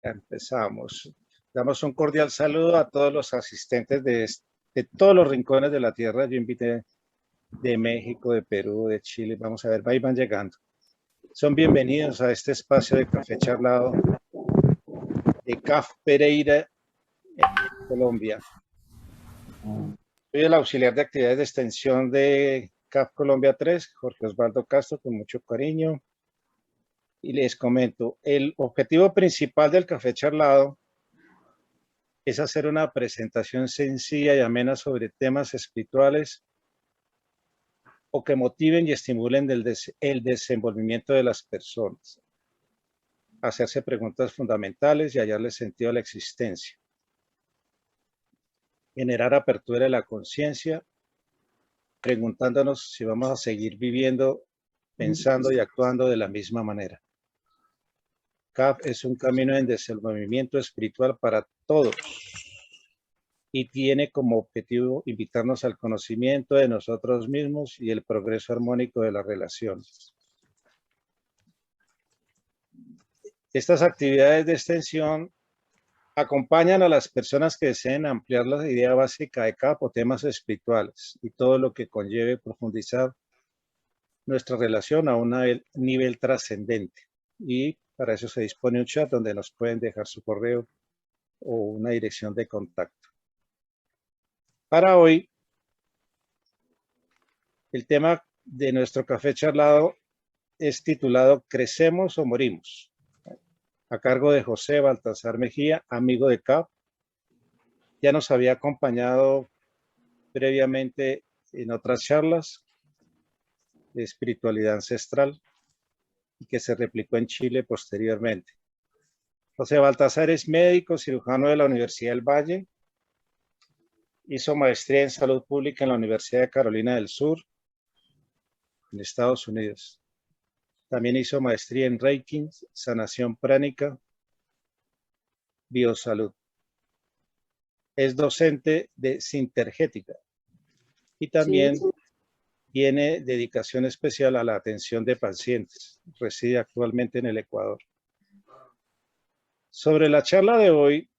Ya empezamos. Damos un cordial saludo a todos los asistentes de todos los rincones de la tierra. Yo invité de México, de Perú, de Chile. Vamos a ver, ahí van llegando. Son bienvenidos a este espacio de Café Charlado de CAF Pereira, en Colombia. Soy el auxiliar de actividades de extensión de CAF Colombia 3, Jorge Osvaldo Castro, con mucho cariño. Y les comento, el objetivo principal del Café Charlado es hacer una presentación sencilla y amena sobre temas espirituales o que motiven y estimulen el desenvolvimiento de las personas, hacerse preguntas fundamentales y hallarle sentido a la existencia, generar apertura de la conciencia, preguntándonos si vamos a seguir viviendo, pensando y actuando de la misma manera. CAF es un camino en desenvolvimiento espiritual para todos y tiene como objetivo invitarnos al conocimiento de nosotros mismos y el progreso armónico de las relaciones. Estas actividades de extensión acompañan a las personas que deseen ampliar la idea básica de CAF o temas espirituales y todo lo que conlleve profundizar nuestra relación a un nivel trascendente. Y para eso se dispone un chat donde nos pueden dejar su correo o una dirección de contacto. Para hoy, el tema de nuestro café charlado es titulado ¿Crecemos o morimos? A cargo de José Baltasar Mejía, amigo de CAF. Ya nos había acompañado previamente en otras charlas de espiritualidad ancestral y que se replicó en Chile posteriormente. José Baltasar es médico cirujano de la Universidad del Valle. Hizo maestría en salud pública en la Universidad de Carolina del Sur, en Estados Unidos. También hizo maestría en Reiki, sanación pránica, biosalud. Es docente de sintergética y también tiene dedicación especial a la atención de pacientes. Reside actualmente en el Ecuador. Sobre la charla de hoy,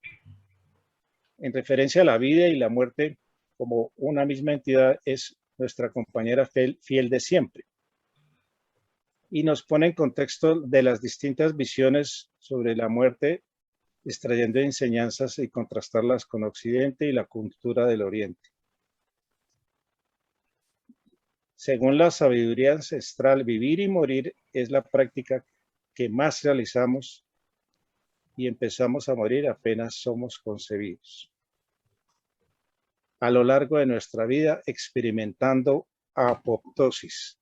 en referencia a la vida y la muerte como una misma entidad, es nuestra compañera fiel de siempre. Y nos pone en contexto de las distintas visiones sobre la muerte, extrayendo enseñanzas y contrastarlas con Occidente y la cultura del Oriente. Según la sabiduría ancestral, vivir y morir es la práctica que más realizamos y empezamos a morir apenas somos concebidos. A lo largo de nuestra vida experimentando apoptosis.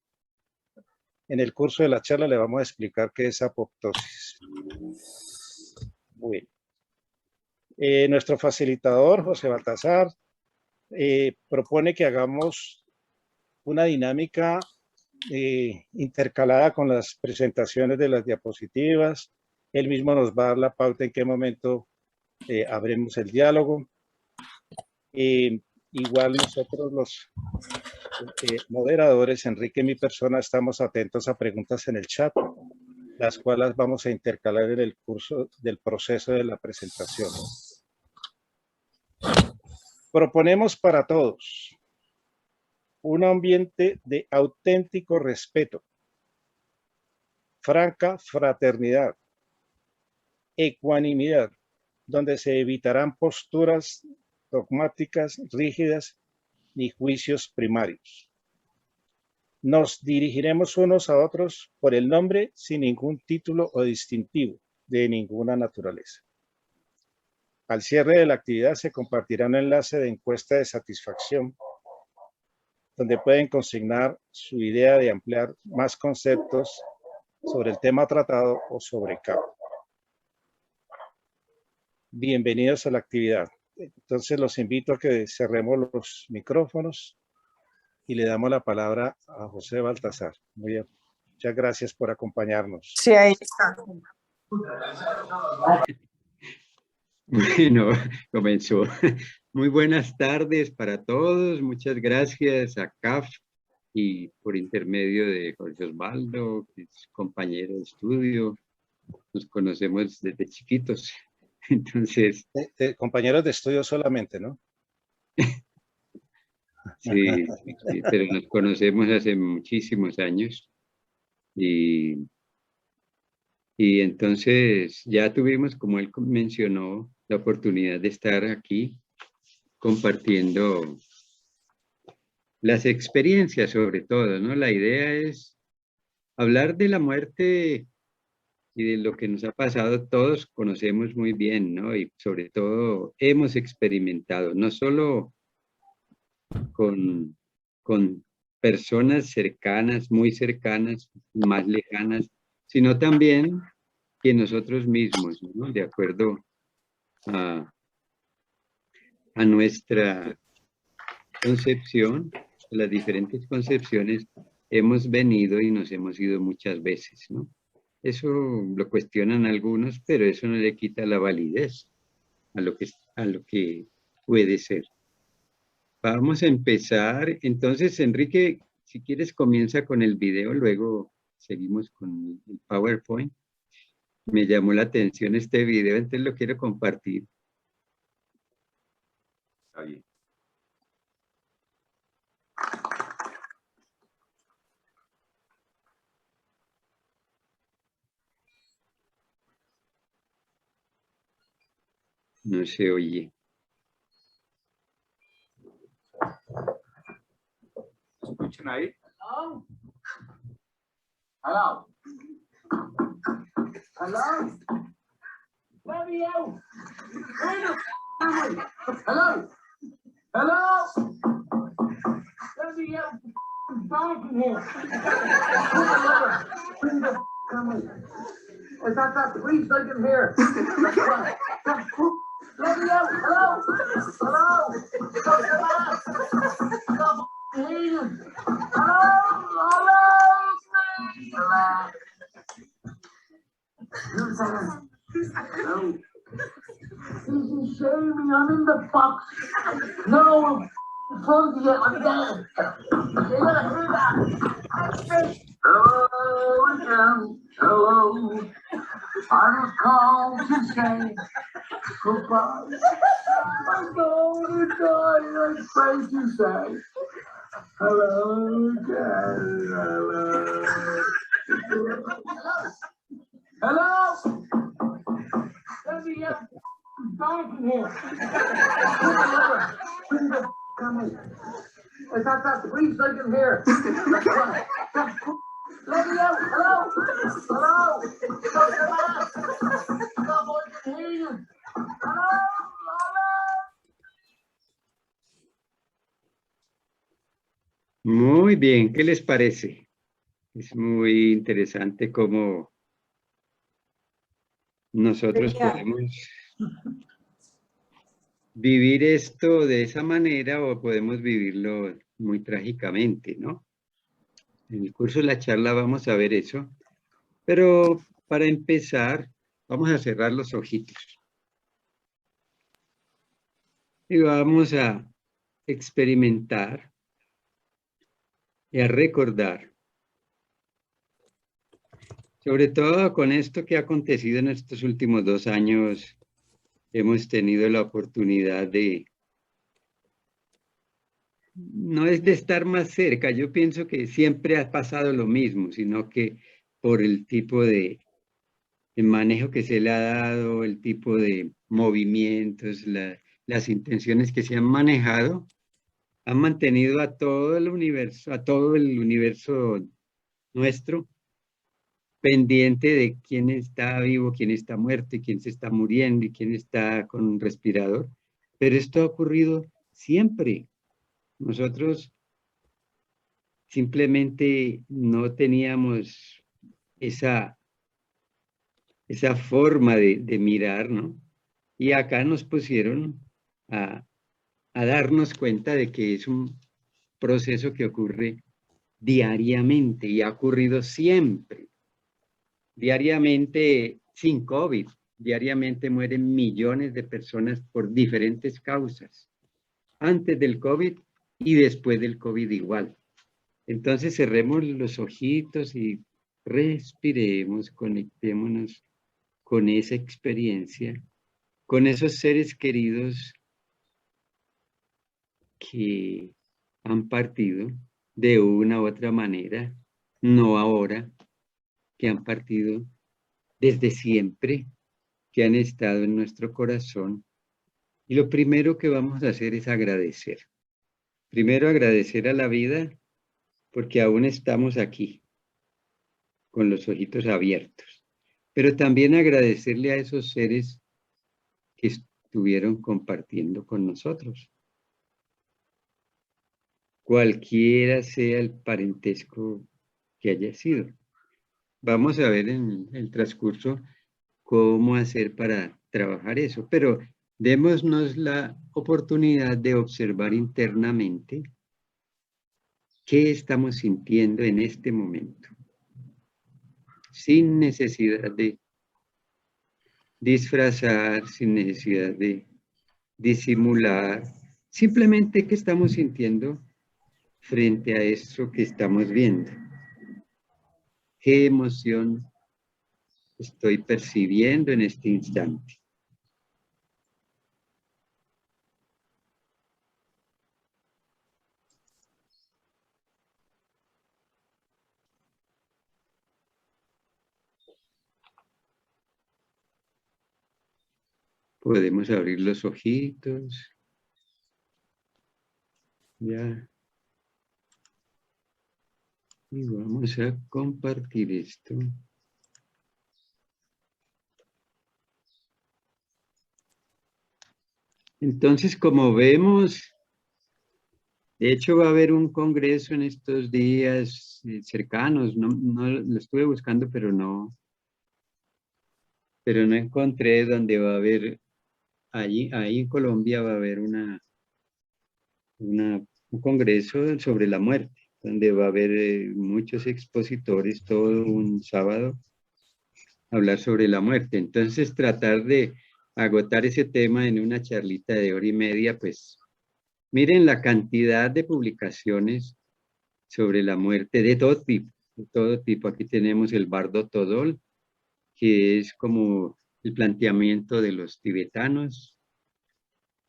En el curso de la charla le vamos a explicar qué es apoptosis. Muy bien. Nuestro facilitador, José Baltasar, propone que hagamos una dinámica intercalada con las presentaciones de las diapositivas. Él mismo nos va a dar la pauta en qué momento abrimos el diálogo. Igual nosotros los moderadores, Enrique y mi persona, estamos atentos a preguntas en el chat, las cuales vamos a intercalar en el curso del proceso de la presentación. Proponemos para todos un ambiente de auténtico respeto, franca fraternidad, ecuanimidad, donde se evitarán posturas dogmáticas, rígidas, ni juicios primarios. Nos dirigiremos unos a otros por el nombre sin ningún título o distintivo de ninguna naturaleza. Al cierre de la actividad se compartirá un enlace de encuesta de satisfacción donde pueden consignar su idea de ampliar más conceptos sobre el tema tratado o sobre CAF. Bienvenidos a la actividad. Entonces los invito a que cerremos los micrófonos y le damos la palabra a José Baltasar. Muy bien. Muchas gracias por acompañarnos. Sí, ahí está. Bueno, comenzó. Muy buenas tardes para todos. Muchas gracias a CAF y por intermedio de Jorge Osvaldo, que es compañero de estudio. Nos conocemos desde chiquitos. Entonces, Compañeros de estudio solamente, ¿no? sí, sí, pero nos conocemos hace muchísimos años y, y entonces ya tuvimos, como él mencionó, la oportunidad de estar aquí compartiendo las experiencias sobre todo, ¿no? La idea es hablar de la muerte y de lo que nos ha pasado, todos conocemos muy bien, ¿no? Y sobre todo hemos experimentado, no solo con personas cercanas, muy cercanas, más lejanas, sino también que nosotros mismos, ¿no? De acuerdo a, a nuestra concepción, las diferentes concepciones, hemos venido y nos hemos ido muchas veces, ¿no? Eso lo cuestionan algunos, pero eso no le quita la validez a lo que puede ser. Vamos a empezar. Entonces, Enrique, si quieres, comienza con el video, luego seguimos con el PowerPoint. Me llamó la atención este video, entonces lo quiero compartir. Está bien. No se oye. ¿Escuchan ahí? Hello. Hello. Let me out. Hello. Hello. Let me out. Back in here. Bring the camera. Is that please I can hear? Let me out. Hello. Hello. Stop hearing. Hello. Hello. Hello. This is shaming. I'm in the box. No, I'm told you I'm dead. You gotta hear that. Hello again. Hello. I was called to say goodbye. I'm going to die. I'm afraid to say hello again. Hello. Hello. Let me out. Back in here. Bring the camera. Is that please I can hear? Let me out. Hello. Hello. Stop I can hear you. Hello. Muy bien, ¿qué les parece? Es muy interesante cómo nosotros podemos vivir esto de esa manera o podemos vivirlo muy trágicamente, ¿no? En el curso de la charla vamos a ver eso, pero para empezar vamos a cerrar los ojitos y vamos a experimentar y a recordar, sobre todo con esto que ha acontecido en estos últimos 2 años. Hemos tenido la oportunidad de, no es de estar más cerca, yo pienso que siempre ha pasado lo mismo, sino que por el tipo de manejo que se le ha dado, el tipo de movimientos, las intenciones que se han manejado, han mantenido a todo el universo nuestro pendiente de quién está vivo, quién está muerto, y quién se está muriendo y quién está con un respirador. Pero esto ha ocurrido siempre. Nosotros simplemente no teníamos esa forma de mirar, ¿no? Y acá nos pusieron a darnos cuenta de que es un proceso que ocurre diariamente y ha ocurrido siempre. Diariamente sin COVID, diariamente mueren millones de personas por diferentes causas, antes del COVID y después del COVID igual. Entonces cerremos los ojitos y respiremos, conectémonos con esa experiencia con esos seres queridos que han partido de una u otra manera, no ahora, que han partido desde siempre, que han estado en nuestro corazón. Y lo primero que vamos a hacer es agradecer. Primero agradecer a la vida porque aún estamos aquí, con los ojitos abiertos. Pero también agradecerle a esos seres que estuvieron compartiendo con nosotros. Cualquiera sea el parentesco que haya sido. Vamos a ver en el transcurso cómo hacer para trabajar eso, pero démonos la oportunidad de observar internamente qué estamos sintiendo en este momento, sin necesidad de disfrazar, sin necesidad de disimular, simplemente qué estamos sintiendo frente a esto que estamos viendo. ¿Qué emoción estoy percibiendo en este instante? Podemos abrir los ojitos. Ya. Y vamos a compartir esto. Entonces, como vemos, de hecho va a haber un congreso en estos días cercanos. No lo estuve buscando, pero no encontré donde va a haber, ahí en Colombia va a haber un congreso sobre la muerte, donde va a haber muchos expositores todo un sábado a hablar sobre la muerte. Entonces, tratar de agotar ese tema en una charlita de hora y media, pues miren la cantidad de publicaciones sobre la muerte de todo tipo, de todo tipo. Aquí tenemos el Bardo Todol, que es como el planteamiento de los tibetanos,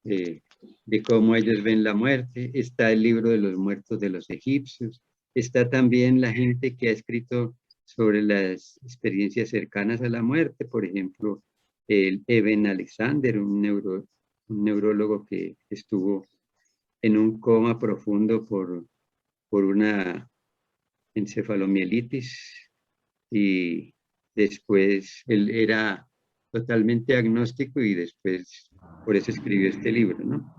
de cómo ellos ven la muerte. Está el libro de los muertos de los egipcios. Está también la gente que ha escrito sobre las experiencias cercanas a la muerte. Por ejemplo, el Eben Alexander, un neurólogo que estuvo en un coma profundo por una encefalomielitis y después él era totalmente agnóstico y después por eso escribió este libro, ¿no?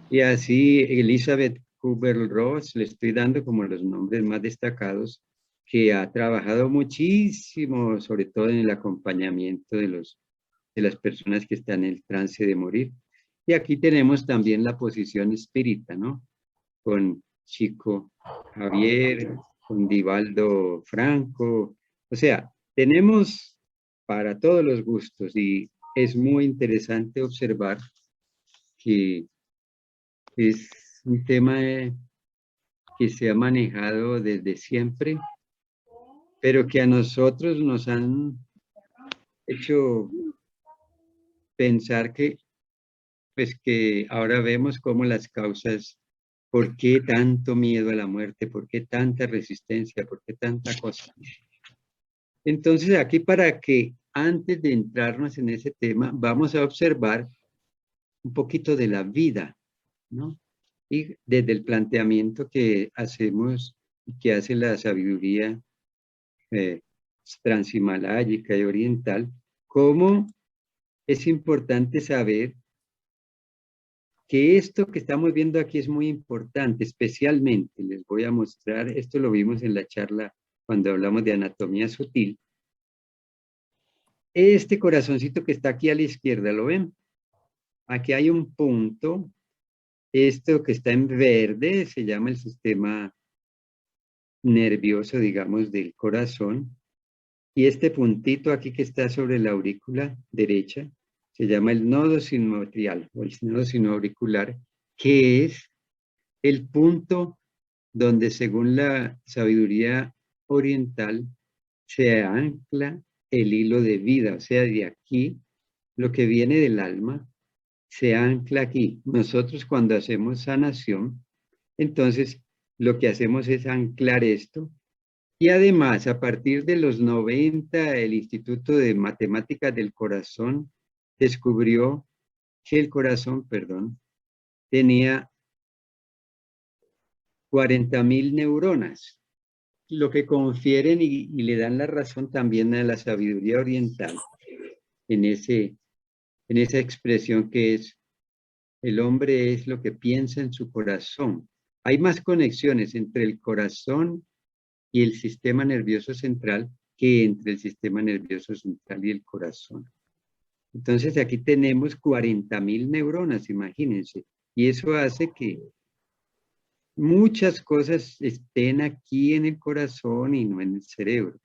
Y así Elizabeth Kubler-Ross, le estoy dando como los nombres más destacados, que ha trabajado muchísimo, sobre todo en el acompañamiento de las personas que están en el trance de morir. Y aquí tenemos también la posición espírita, ¿no? Con Chico Javier, con Divaldo Franco. O sea, tenemos para todos los gustos y es muy interesante observar que es un tema que se ha manejado desde siempre, pero que a nosotros nos han hecho pensar que, pues que ahora vemos cómo las causas, ¿por qué tanto miedo a la muerte? ¿Por qué tanta resistencia? ¿Por qué tanta cosa? Entonces aquí para que antes de entrarnos en ese tema, vamos a observar un poquito de la vida, ¿no? Y desde el planteamiento que hacemos, que hace la sabiduría transhimaláyica y oriental, cómo es importante saber que esto que estamos viendo aquí es muy importante, especialmente, les voy a mostrar, esto lo vimos en la charla cuando hablamos de anatomía sutil, este corazoncito que está aquí a la izquierda, ¿lo ven? Aquí hay un punto, esto que está en verde se llama el sistema nervioso, digamos, del corazón, y este puntito aquí que está sobre la aurícula derecha se llama el nodo sinoatrial o el nodo sinoauricular, que es el punto donde según la sabiduría oriental se ancla el hilo de vida, o sea, de aquí lo que viene del alma, se ancla aquí. Nosotros cuando hacemos sanación, entonces lo que hacemos es anclar esto. Y además, a partir de los 90, el Instituto de Matemáticas del Corazón descubrió que el corazón, perdón, tenía 40.000 neuronas, lo que confieren y le dan la razón también a la sabiduría oriental en esa expresión que es: el hombre es lo que piensa en su corazón. Hay más conexiones entre el corazón y el sistema nervioso central que entre el sistema nervioso central y el corazón. Entonces aquí tenemos 40.000 neuronas, imagínense. Y eso hace que muchas cosas estén aquí en el corazón y no en el cerebro.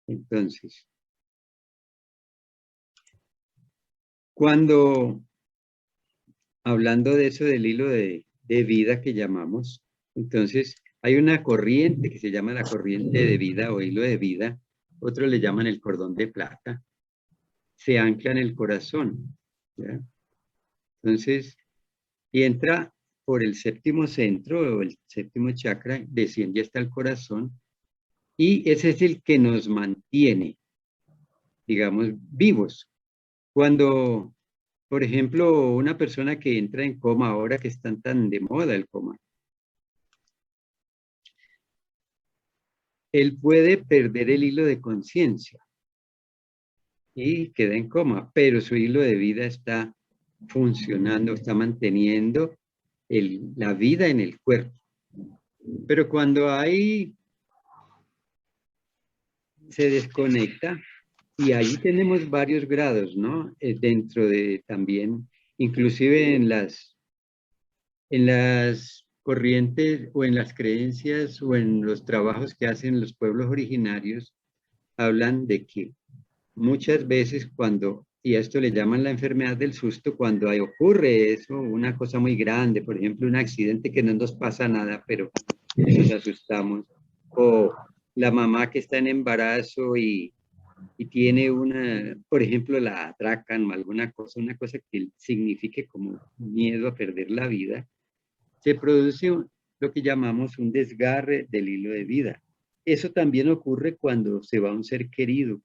Entonces, cuando, hablando de eso del hilo de vida que llamamos, entonces hay una corriente que se llama la corriente de vida o hilo de vida, otros le llaman el cordón de plata, se ancla en el corazón, ¿ya? Entonces, y entra por el séptimo centro o el séptimo chakra, desciende hasta el corazón, y ese es el que nos mantiene, digamos, vivos. Cuando, por ejemplo, una persona que entra en coma, ahora que están tan de moda el coma, él puede perder el hilo de conciencia y queda en coma, pero su hilo de vida está funcionando, está manteniendo la vida en el cuerpo. Pero cuando se desconecta, y ahí tenemos varios grados, ¿no? Dentro de también, inclusive en las corrientes o en las creencias o en los trabajos que hacen los pueblos originarios, hablan de que muchas veces cuando, y a esto le llaman la enfermedad del susto, cuando ocurre eso, una cosa muy grande, por ejemplo, un accidente que no nos pasa nada, pero nos asustamos, o la mamá que está en embarazo y tiene por ejemplo, la atracan o alguna cosa, una cosa que signifique como miedo a perder la vida, se produce lo que llamamos un desgarre del hilo de vida. Eso también ocurre cuando se va un ser querido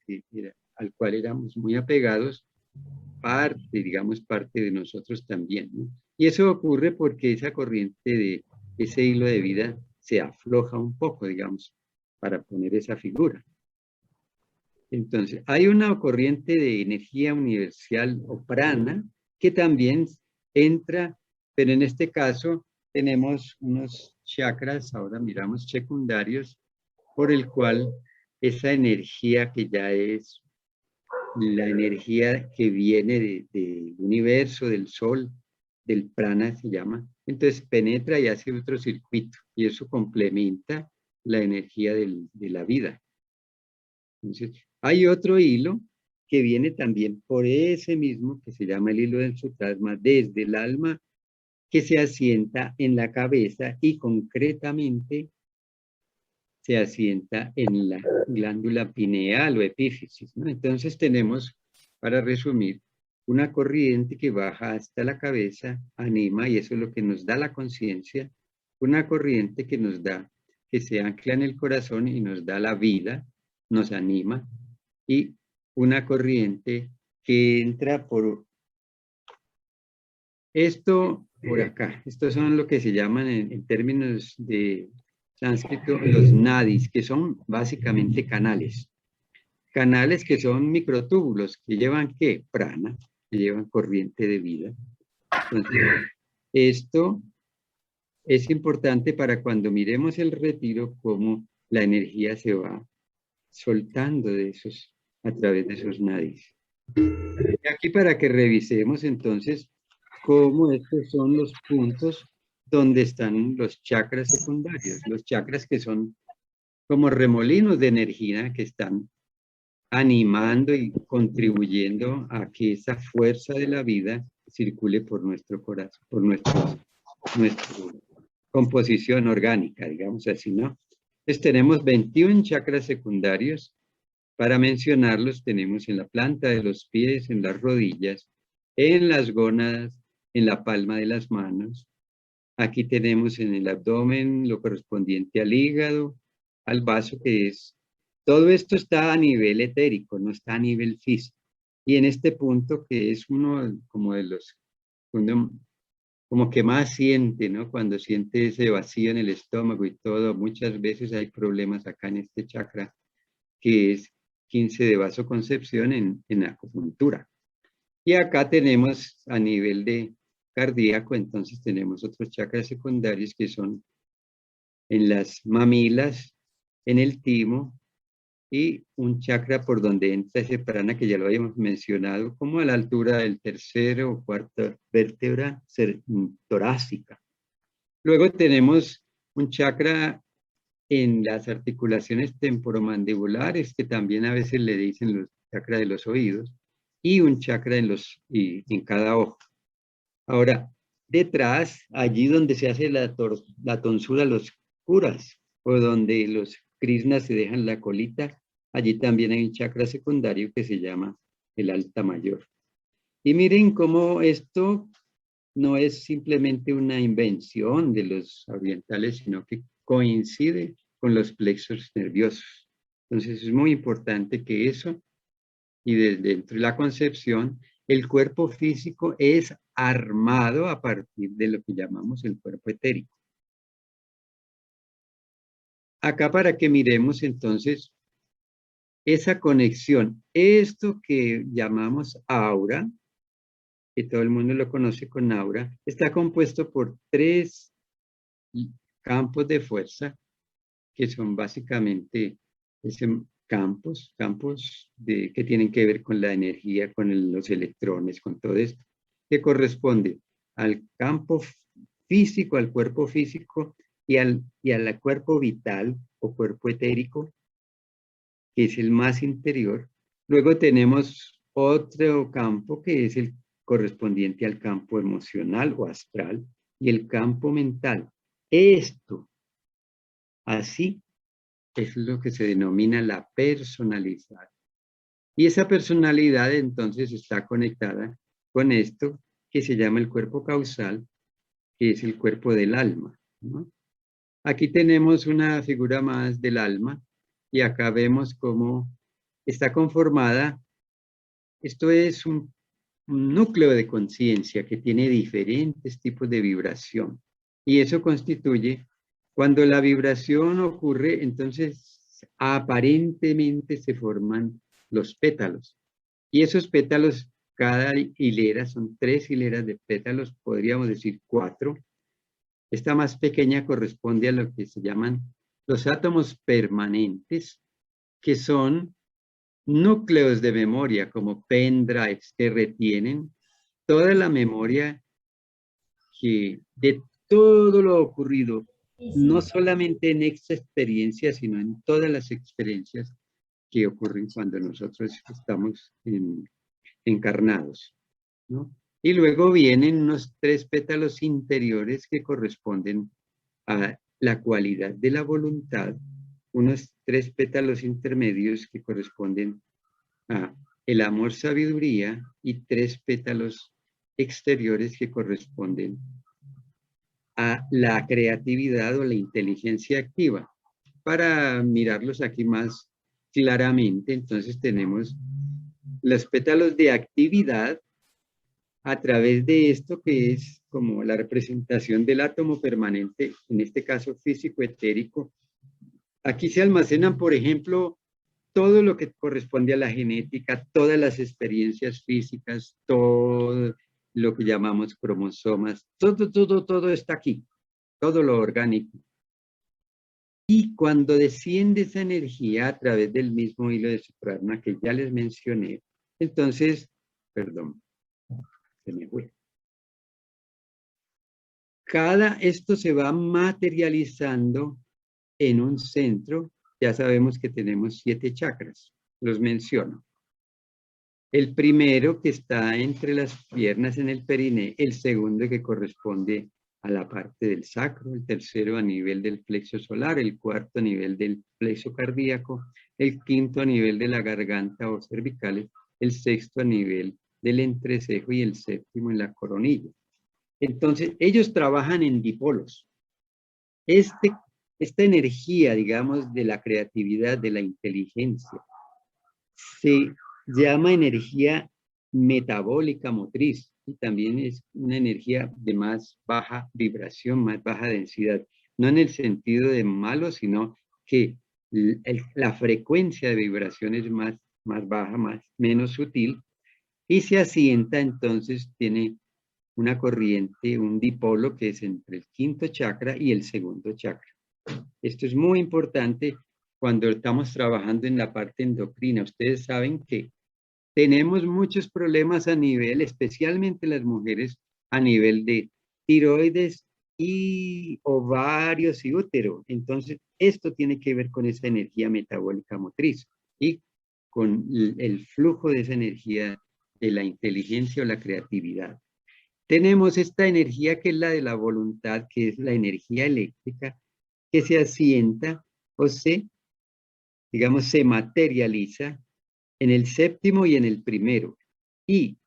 al cual éramos muy apegados, digamos, parte de nosotros también, ¿no? Y eso ocurre porque esa corriente de ese hilo de vida se afloja un poco, digamos, para poner esa figura. Entonces, hay una corriente de energía universal o prana que también entra, pero en este caso tenemos unos chakras, ahora miramos secundarios, por el cual esa energía que ya es la energía que viene del universo, del sol, del prana se llama, entonces penetra y hace otro circuito y eso complementa la energía de la vida. Entonces, hay otro hilo que viene también por ese mismo, que se llama el hilo del sutasma, desde el alma, que se asienta en la cabeza y concretamente se asienta en la glándula pineal o epífisis, ¿no? Entonces tenemos, para resumir, una corriente que baja hasta la cabeza, anima, y eso es lo que nos da la conciencia, una corriente que nos da, que se ancla en el corazón y nos da la vida, nos anima, y una corriente que entra por esto, por acá. Estos son lo que se llaman en términos de sánscrito los nadis, que son básicamente canales. Canales que son microtúbulos, que llevan ¿qué? Prana, que llevan corriente de vida. Entonces, esto es importante para cuando miremos el retiro, cómo la energía se va soltando a través de esos nadis. Y aquí para que revisemos entonces cómo estos son los puntos donde están los chakras secundarios, los chakras que son como remolinos de energía que están animando y contribuyendo a que esa fuerza de la vida circule por nuestro corazón, por nuestra composición orgánica, digamos así, ¿no? Entonces tenemos 21 chakras secundarios Para mencionarlos, tenemos en la planta de los pies, en las rodillas, en las gónadas, en la palma de las manos. Aquí tenemos en el abdomen lo correspondiente al hígado, al vaso, que es... Todo esto está a nivel etérico, no está a nivel físico. Y en este punto, que es uno como de los... uno como que más siente, ¿no? Cuando siente ese vacío en el estómago y todo, muchas veces hay problemas acá en este chakra, que es 15 de vasoconcepción en acupuntura. Y acá tenemos a nivel de cardíaco, entonces tenemos otros chakras secundarios que son en las mamilas, en el timo, y un chakra por donde entra ese prana que ya lo habíamos mencionado, como a la altura del tercero o cuarta vértebra torácica. Luego tenemos un chakra en las articulaciones temporomandibulares, que también a veces le dicen los chakras de los oídos, y un chakra en cada ojo. Ahora, detrás, allí donde se hace la tonsura, los curas, o donde los krishnas se dejan la colita, allí también hay un chakra secundario que se llama el alta mayor. Y miren cómo esto no es simplemente una invención de los orientales, sino que coincide con los plexos nerviosos. Entonces es muy importante que eso, y desde dentro de la concepción, el cuerpo físico es armado a partir de lo que llamamos el cuerpo etérico. Acá para que miremos entonces esa conexión, esto que llamamos aura, que todo el mundo lo conoce con aura, está compuesto por 3 campos de fuerza, que son básicamente campos que tienen que ver con la energía, con los electrones, con todo esto, que corresponde al campo físico, al cuerpo físico y al cuerpo vital o cuerpo etérico, que es el más interior. Luego tenemos otro campo que es el correspondiente al campo emocional o astral y el campo mental. Esto, así, es lo que se denomina la personalidad. Y esa personalidad entonces está conectada con esto que se llama el cuerpo causal, que es el cuerpo del alma, ¿no? Aquí tenemos una figura más del alma y acá vemos cómo está conformada. Esto es un núcleo de conciencia que tiene diferentes tipos de vibración. Y eso constituye, cuando la vibración ocurre, entonces aparentemente se forman los pétalos. Y esos pétalos, cada hilera, son 3 hileras de pétalos, podríamos decir 4. Esta más pequeña corresponde a lo que se llaman los átomos permanentes, que son núcleos de memoria como pendrives que retienen toda la memoria de todo lo ocurrido, no solamente en esta experiencia, sino en todas las experiencias que ocurren cuando nosotros estamos encarnados, ¿no? Y luego vienen unos 3 pétalos interiores que corresponden a la cualidad de la voluntad, unos 3 pétalos intermedios que corresponden a el amor sabiduría y 3 pétalos exteriores que corresponden a la creatividad o la inteligencia activa. Para mirarlos aquí más claramente, entonces tenemos los pétalos de actividad a través de esto que es como la representación del átomo permanente, en este caso físico etérico. Aquí se almacenan, por ejemplo, todo lo que corresponde a la genética, todas las experiencias físicas, todo lo que llamamos cromosomas, todo está aquí, todo lo orgánico. Y cuando desciende esa energía a través del mismo hilo de su prana que ya les mencioné, entonces, perdón, se me fue. Esto se va materializando en un centro. Ya sabemos que tenemos 7 chakras, los menciono. El primero que está entre las piernas en el periné, el segundo que corresponde a la parte del sacro, el tercero a nivel del plexo solar, el cuarto a nivel del plexo cardíaco, el quinto a nivel de la garganta o cervicales, el sexto a nivel del entrecejo y el séptimo en la coronilla. Entonces, ellos trabajan en dipolos. Esta energía, digamos, de la creatividad, de la inteligencia, se llama energía metabólica motriz y también es una energía de más baja vibración, más baja densidad. No en el sentido de malo, sino que la frecuencia de vibración es más baja, menos sutil, y se asienta, entonces tiene una corriente, un dipolo que es entre el quinto chakra y el segundo chakra. Esto es muy importante cuando estamos trabajando en la parte endocrina. Ustedes saben que tenemos muchos problemas a nivel, especialmente las mujeres, a nivel de tiroides y ovarios y útero. Entonces, esto tiene que ver con esa energía metabólica motriz y con el flujo de esa energía de la inteligencia o la creatividad. Tenemos esta energía que es la de la voluntad, que es la energía eléctrica, que se asienta o digamos, se materializa en el séptimo y en el primero. Y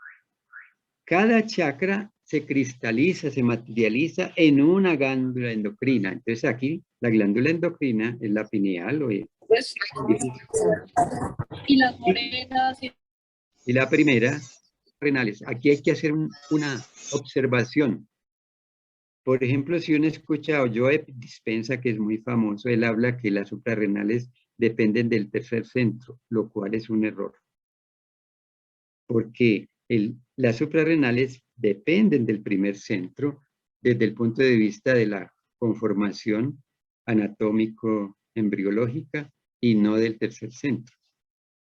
cada chakra se cristaliza, se materializa en una glándula endocrina. Entonces aquí la glándula endocrina es la pineal o Pues, y las morenas. y la primera, renales. Aquí hay que hacer una observación. Por ejemplo, si uno escucha a Joe Dispenza, que es muy famoso, él habla que las suprarrenales dependen del tercer centro, lo cual es un error. Porque las suprarrenales dependen del primer centro desde el punto de vista de la conformación anatómico-embriológica y no del tercer centro.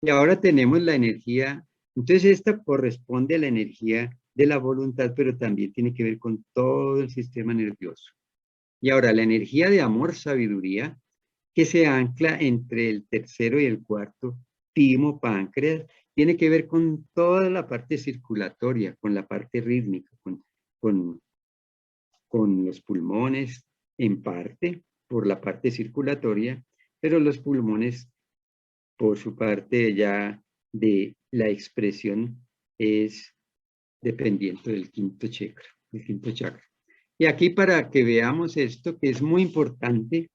Y ahora tenemos la energía, entonces esta corresponde a la energía de la voluntad, pero también tiene que ver con todo el sistema nervioso. Y ahora la energía de amor, sabiduría, que se ancla entre el tercero y el cuarto timo, páncreas, tiene que ver con toda la parte circulatoria, con la parte rítmica, con los pulmones, en parte, por la parte circulatoria, pero los pulmones, por su parte ya de la expresión, es dependiente del quinto chakra, Y aquí para que veamos esto, que es muy importante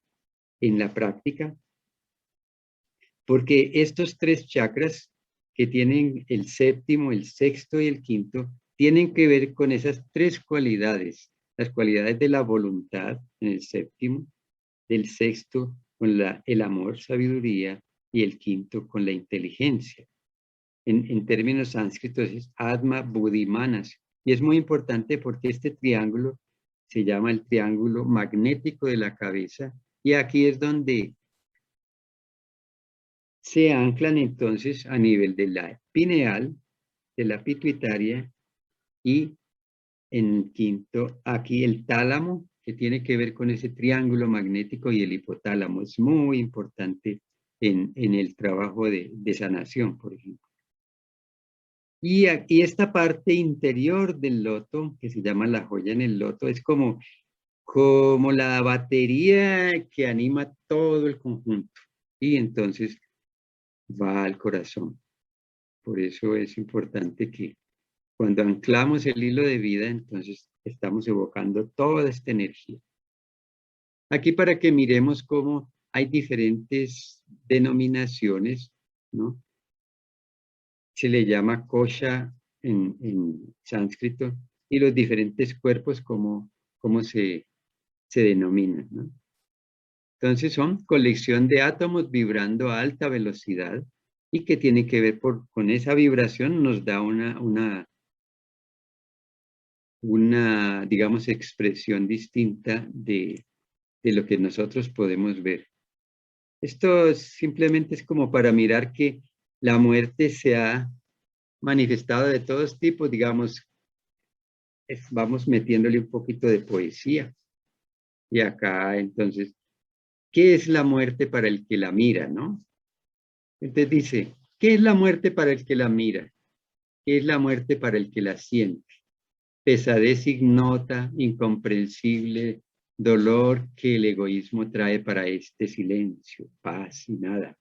en la práctica, porque estos tres chakras que tienen el séptimo, el sexto y el quinto, tienen que ver con esas tres cualidades. Las cualidades de la voluntad en el séptimo, del sexto con el amor, sabiduría, y el quinto con la inteligencia. En términos sánscritos es Atma, Buddhi, Manas. Y es muy importante porque este triángulo se llama el triángulo magnético de la cabeza. Y aquí es donde se anclan entonces a nivel de la pineal, de la pituitaria y en quinto, aquí el tálamo, que tiene que ver con ese triángulo magnético y el hipotálamo. Es muy importante en el trabajo de sanación, por ejemplo. Y aquí esta parte interior del loto, que se llama la joya en el loto, es como la batería que anima todo el conjunto. Y entonces va al corazón. Por eso es importante que cuando anclamos el hilo de vida, entonces estamos evocando toda esta energía. Aquí para que miremos cómo hay diferentes denominaciones, ¿no? Se le llama kosha en sánscrito y los diferentes cuerpos cómo se denominan, ¿no? Entonces son colección de átomos vibrando a alta velocidad y que tiene que ver con esa vibración nos da una, digamos, expresión distinta de lo que nosotros podemos ver. Esto simplemente es como para mirar que la muerte se ha manifestado de todos tipos, digamos, vamos metiéndole un poquito de poesía. Y acá, entonces, ¿qué es la muerte para el que la mira, no? Entonces dice, ¿qué es la muerte para el que la mira? ¿Qué es la muerte para el que la siente? pesadez ignota, incomprensible, dolor que el egoísmo trae para este silencio, paz y nada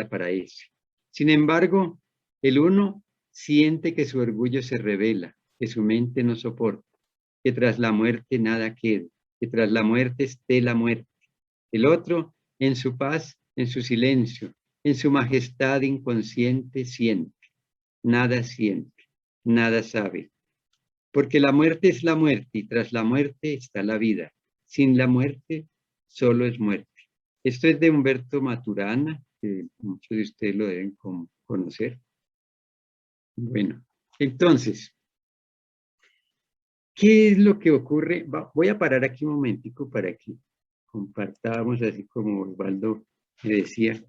para ese. Sin embargo, el uno siente que su orgullo se revela, que su mente no soporta, que tras la muerte nada quede, que tras la muerte esté la muerte. El otro, en su paz, en su silencio, en su majestad inconsciente, siente, nada sabe. Porque la muerte es la muerte y tras la muerte está la vida. Sin la muerte, solo es muerte. Esto es de Humberto Maturana, que muchos de ustedes lo deben conocer. Bueno, entonces, ¿qué es lo que ocurre? Voy a parar aquí un momentico para que compartamos, así como Osvaldo me decía.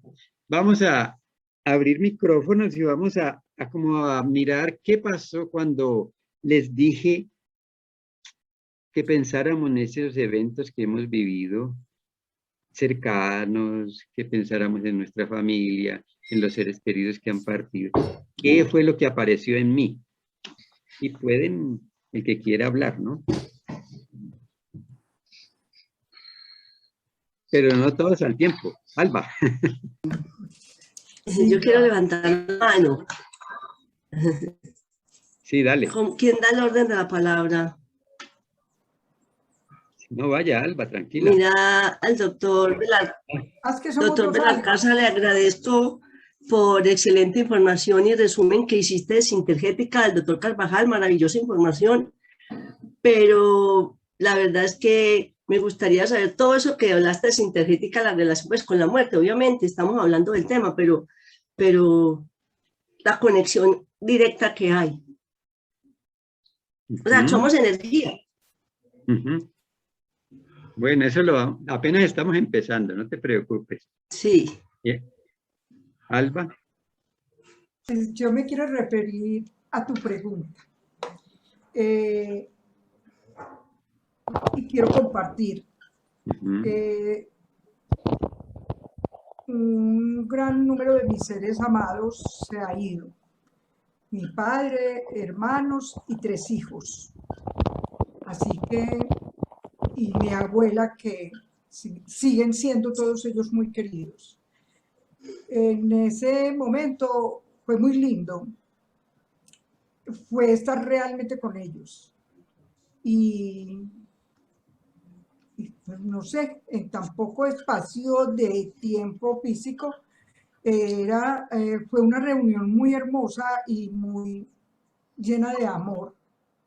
Vamos a abrir micrófonos y vamos a como a mirar qué pasó cuando les dije que pensáramos en esos eventos que hemos vivido cercanos, que pensáramos en nuestra familia, en los seres queridos que han partido. ¿Qué fue lo que apareció en mí? Y pueden, el que quiera hablar, ¿no? Pero no todos al tiempo. Alba. Yo quiero levantar la mano. Sí, dale. ¿Quién da el orden de la palabra? No vaya, Alba, tranquila. Mira, al doctor Belalcázar, le agradezco por excelente información y resumen que hiciste de Sintergética del doctor Carvajal, maravillosa información, pero la verdad es que me gustaría saber todo eso que hablaste de Sintergética, la relación pues, con la muerte, obviamente, estamos hablando del tema, pero la conexión directa que hay. O sea, somos energía. Bueno, eso apenas estamos empezando, no te preocupes. Sí. Alba. Yo me quiero referir a tu pregunta. Y quiero compartir. Un gran número de mis seres amados se ha ido. Mi padre, hermanos y 3 hijos. Así que, y mi abuela, que siguen siendo todos ellos muy queridos. En ese momento fue muy lindo. Fue estar realmente con ellos. Y pues no sé, en tan poco espacio de tiempo físico, fue una reunión muy hermosa y muy llena de amor,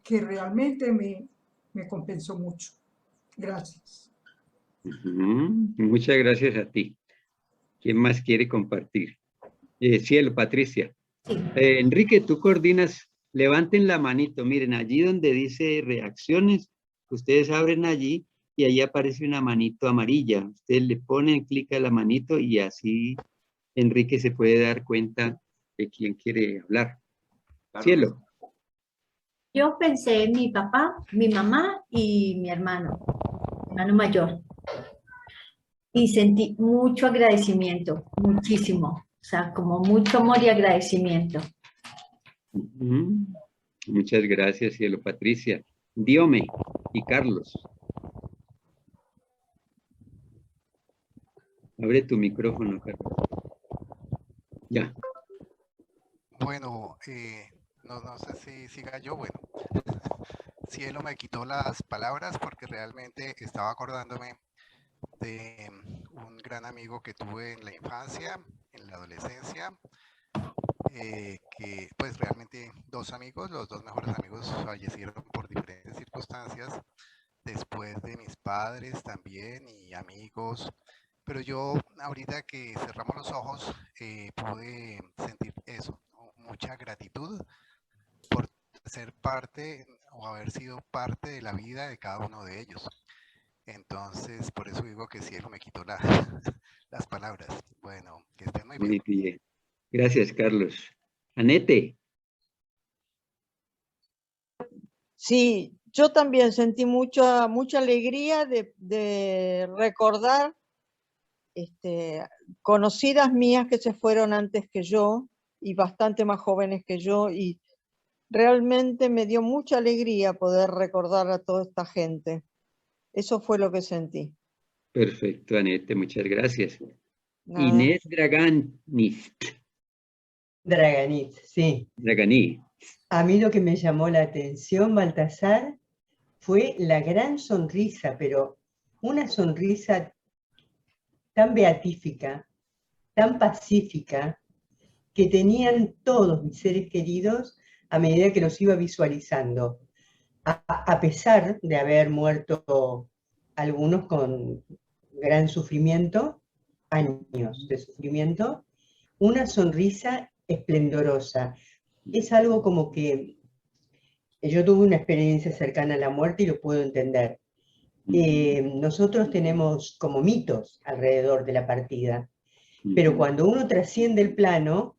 que realmente me compensó mucho. Gracias. Muchas gracias a ti. ¿Quién más quiere compartir? Cielo, Patricia. Sí. Enrique, tú coordinas, levanten la manito, miren, allí donde dice reacciones, ustedes abren allí y ahí aparece una manito amarilla. Ustedes le ponen clic a la manito y así Enrique se puede dar cuenta de quién quiere hablar. Claro. Cielo. Yo pensé en mi papá, mi mamá y mi hermano mayor. Y sentí mucho agradecimiento, muchísimo. O sea, como mucho amor y agradecimiento. Muchas gracias, Cielo. Patricia. Diome y Carlos. Abre tu micrófono, Carlos. Ya. Bueno, no sé si siga yo. Bueno, Cielo me quitó las palabras porque realmente estaba acordándome de un gran amigo que tuve en la infancia, en la adolescencia, que pues realmente 2 amigos, los 2 mejores amigos fallecieron por diferentes circunstancias, después de mis padres también y amigos, pero yo ahorita que cerramos los ojos pude sentir eso, mucha gratitud por ser parte o haber sido parte de la vida de cada uno de ellos. Entonces, por eso digo que Cielo me quitó las palabras. Bueno, que estén muy bien. Muy bien. Gracias, Carlos. Anete. Sí, yo también sentí mucha alegría de recordar conocidas mías que se fueron antes que yo y bastante más jóvenes que yo, y realmente me dio mucha alegría poder recordar a toda esta gente. Eso fue lo que sentí. Perfecto, Anette, muchas gracias. Nada. Inés Draganist. Draganit, sí. Draganí. A mí lo que me llamó la atención, Baltasar, fue la gran sonrisa, pero una sonrisa tan beatífica, tan pacífica, que tenían todos mis seres queridos a medida que los iba visualizando. A pesar de haber muerto algunos con gran sufrimiento, años de sufrimiento, una sonrisa esplendorosa. Es algo como que yo tuve una experiencia cercana a la muerte y lo puedo entender. Nosotros tenemos como mitos alrededor de la partida, pero cuando uno trasciende el plano,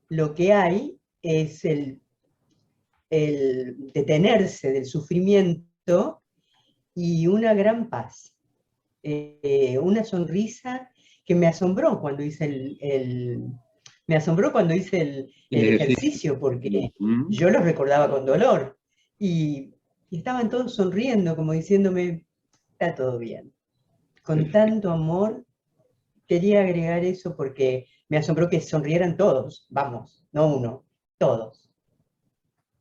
lo que hay es el detenerse del sufrimiento y una gran paz. Una sonrisa que me asombró cuando hice el ejercicio, porque yo los recordaba con dolor y estaban todos sonriendo, como diciéndome, está todo bien. Con tanto amor, quería agregar eso porque me asombró que sonrieran todos, vamos, no uno, todos.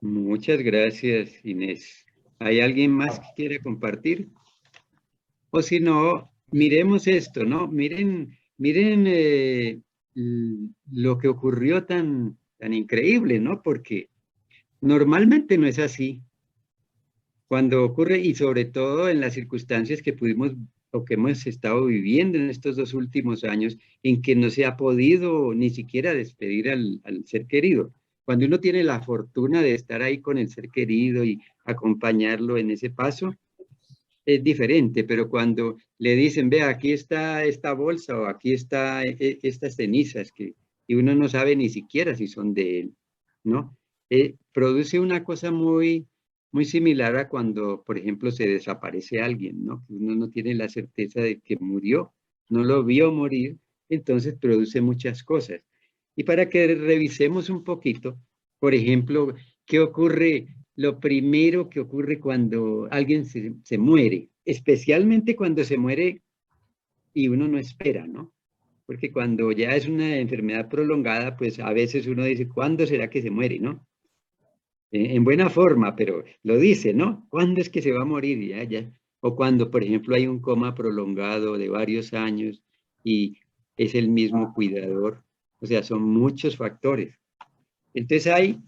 Muchas gracias, Inés. ¿Hay alguien más que quiera compartir? O si no, miremos esto, ¿no? Miren lo que ocurrió tan increíble, ¿no? Porque normalmente no es así. Cuando ocurre, y sobre todo en las circunstancias que pudimos o que hemos estado viviendo en estos 2 últimos años, en que no se ha podido ni siquiera despedir al ser querido. Cuando uno tiene la fortuna de estar ahí con el ser querido y acompañarlo en ese paso, es diferente, pero cuando le dicen, vea, aquí está esta bolsa o aquí está estas cenizas, y uno no sabe ni siquiera si son de él, ¿no? Produce una cosa muy similar a cuando, por ejemplo, se desaparece alguien, ¿no? Uno no tiene la certeza de que murió, no lo vio morir, entonces produce muchas cosas. Y para que revisemos un poquito, por ejemplo, ¿qué ocurre? Lo primero que ocurre cuando alguien se muere, especialmente cuando se muere y uno no espera, ¿no? Porque cuando ya es una enfermedad prolongada, pues a veces uno dice, ¿cuándo será que se muere, no? En buena forma, pero lo dice, ¿no? ¿Cuándo es que se va a morir? Ya. O cuando, por ejemplo, hay un coma prolongado de varios años y es el mismo cuidador. O sea, son muchos factores. Entonces hay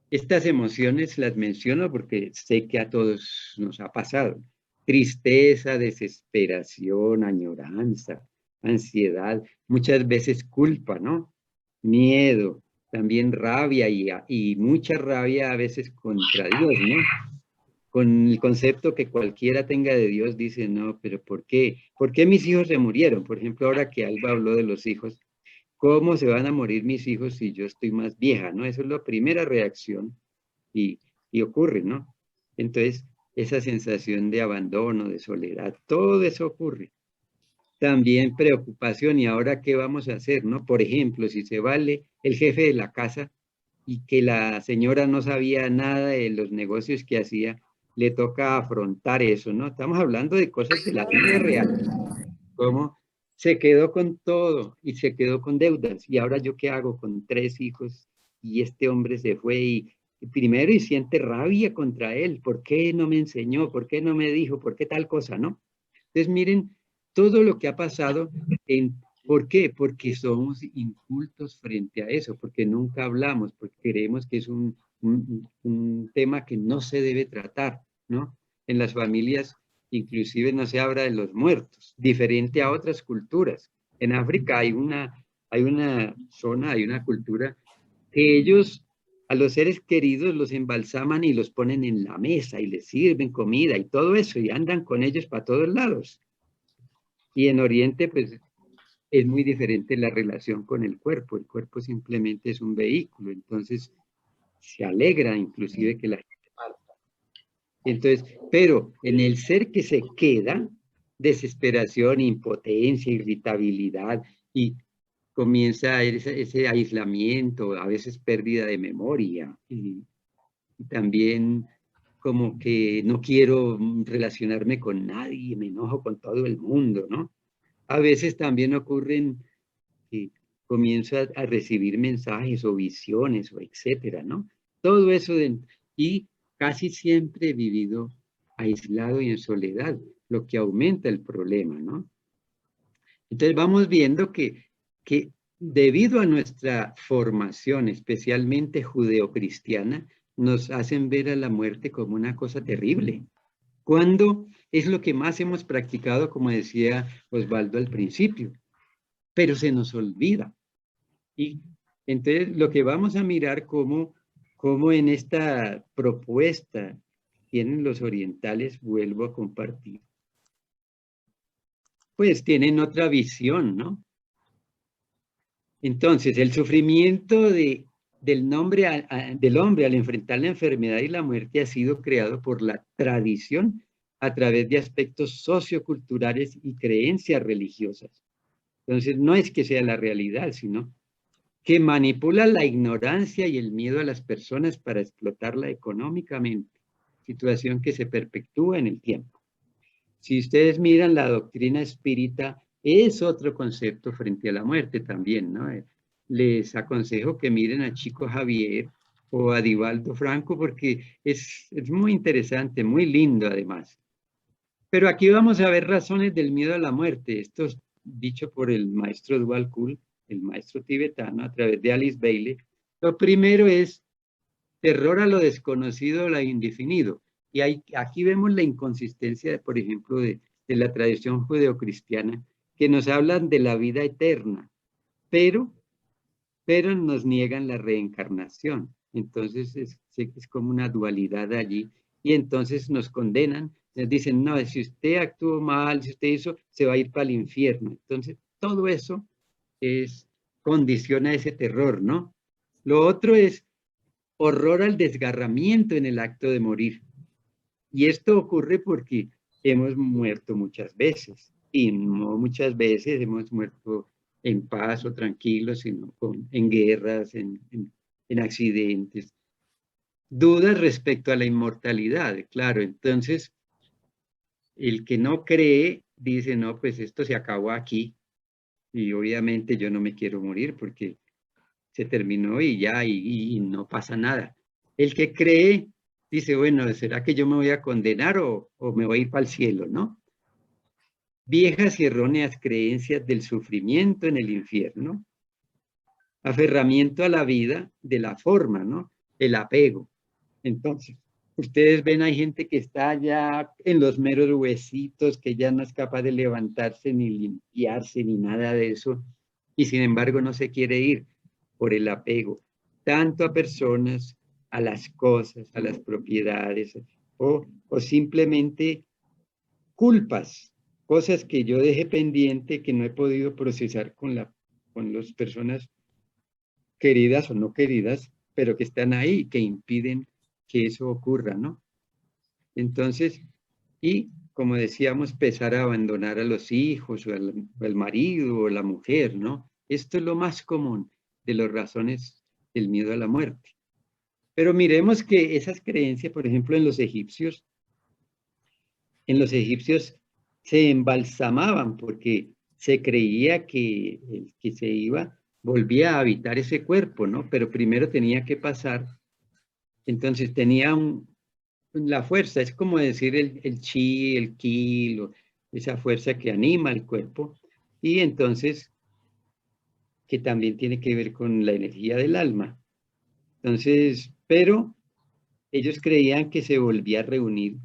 estas emociones, las menciono porque sé que a todos nos ha pasado. Tristeza, desesperación, añoranza, ansiedad, muchas veces culpa, ¿no? Miedo, también rabia y mucha rabia a veces contra Dios, ¿no? Con el concepto que cualquiera tenga de Dios, dice, no, pero ¿por qué? ¿Por qué mis hijos se murieron? Por ejemplo, ahora que Alba habló de los hijos, ¿cómo se van a morir mis hijos si yo estoy más vieja, no? Esa es la primera reacción y ocurre, ¿no? Entonces, esa sensación de abandono, de soledad, todo eso ocurre. También preocupación, ¿y ahora qué vamos a hacer, no? Por ejemplo, si se vale el jefe de la casa y que la señora no sabía nada de los negocios que hacía, le toca afrontar eso, ¿no? Estamos hablando de cosas de la vida real. ¿Cómo? Se quedó con todo y se quedó con deudas. ¿Y ahora yo qué hago con 3 hijos? Y este hombre se fue y primero y siente rabia contra él. ¿Por qué no me enseñó? ¿Por qué no me dijo? ¿Por qué tal cosa, no? Entonces miren todo lo que ha pasado. ¿Por qué? Porque somos incultos frente a eso, porque nunca hablamos, porque creemos que es un tema que no se debe tratar, ¿no? En las familias inclusive no se habla de los muertos, diferente a otras culturas. En África hay una zona, hay una cultura que ellos a los seres queridos los embalsaman y los ponen en la mesa y les sirven comida y todo eso y andan con ellos para todos lados. Y en Oriente pues es muy diferente la relación con el cuerpo simplemente es un vehículo, entonces se alegra inclusive que la gente parta. Entonces, pero en el ser que se queda, desesperación, impotencia, irritabilidad y comienza ese aislamiento, a veces pérdida de memoria también como que no quiero relacionarme con nadie, me enojo con todo el mundo, ¿no? A veces también ocurren que comienzo a recibir mensajes o visiones o etcétera, ¿no? Todo eso y casi siempre he vivido aislado y en soledad, lo que aumenta el problema, ¿no? Entonces vamos viendo que debido a nuestra formación, especialmente judeocristiana, nos hacen ver a la muerte como una cosa terrible, cuando es lo que más hemos practicado, como decía Osvaldo al principio, pero se nos olvida. Y entonces lo que vamos a mirar como en esta propuesta tienen los orientales, vuelvo a compartir, pues tienen otra visión, ¿no? Entonces, el sufrimiento del hombre al enfrentar la enfermedad y la muerte ha sido creado por la tradición a través de aspectos socioculturales y creencias religiosas. Entonces, no es que sea la realidad, sino que manipula la ignorancia y el miedo a las personas para explotarla económicamente, situación que se perpetúa en el tiempo. Si ustedes miran la doctrina espírita, es otro concepto frente a la muerte también, ¿no? Les aconsejo que miren a Chico Javier o a Divaldo Franco porque es muy interesante, muy lindo además. Pero aquí vamos a ver razones del miedo a la muerte. Esto es dicho por el maestro Dwal Kul, el maestro tibetano, a través de Alice Bailey. Lo primero es terror a lo desconocido, a lo indefinido. Y aquí vemos la inconsistencia, por ejemplo, de la tradición judeocristiana, que nos hablan de la vida eterna, pero nos niegan la reencarnación. Entonces es como una dualidad allí. Y entonces nos condenan, nos dicen, no, si usted actuó mal, si usted hizo, se va a ir para el infierno. Entonces todo eso condiciona ese terror, ¿no? Lo otro es horror al desgarramiento en el acto de morir. Y esto ocurre porque hemos muerto muchas veces, y no muchas veces hemos muerto en paz o tranquilos, sino en guerras, en accidentes. Dudas respecto a la inmortalidad, claro. Entonces, el que no cree dice, no, pues esto se acabó aquí, y obviamente yo no me quiero morir porque se terminó y ya, y no pasa nada. El que cree dice, bueno, ¿será que yo me voy a condenar o me voy a ir para el cielo, no? Viejas y erróneas creencias del sufrimiento en el infierno, aferramiento a la vida de la forma, ¿no? El apego. Entonces, ustedes ven, hay gente que está ya en los meros huesitos, que ya no es capaz de levantarse ni limpiarse ni nada de eso, y sin embargo no se quiere ir por el apego, tanto a personas, a las cosas, a las propiedades, o simplemente culpas, cosas que yo dejé pendiente, que no he podido procesar con las personas queridas o no queridas, pero que están ahí, que impiden que eso ocurra, ¿no? Entonces, y como decíamos, empezar a abandonar a los hijos o al marido o la mujer, ¿no? Esto es lo más común de las razones del miedo a la muerte. Pero miremos que esas creencias, por ejemplo, en los egipcios se embalsamaban porque se creía que el que se iba volvía a habitar ese cuerpo, ¿no? Pero primero tenía que pasar. Entonces tenía la fuerza, es como decir el chi, el ki, esa fuerza que anima el cuerpo. Y entonces, que también tiene que ver con la energía del alma. Entonces, pero ellos creían que se volvía a reunir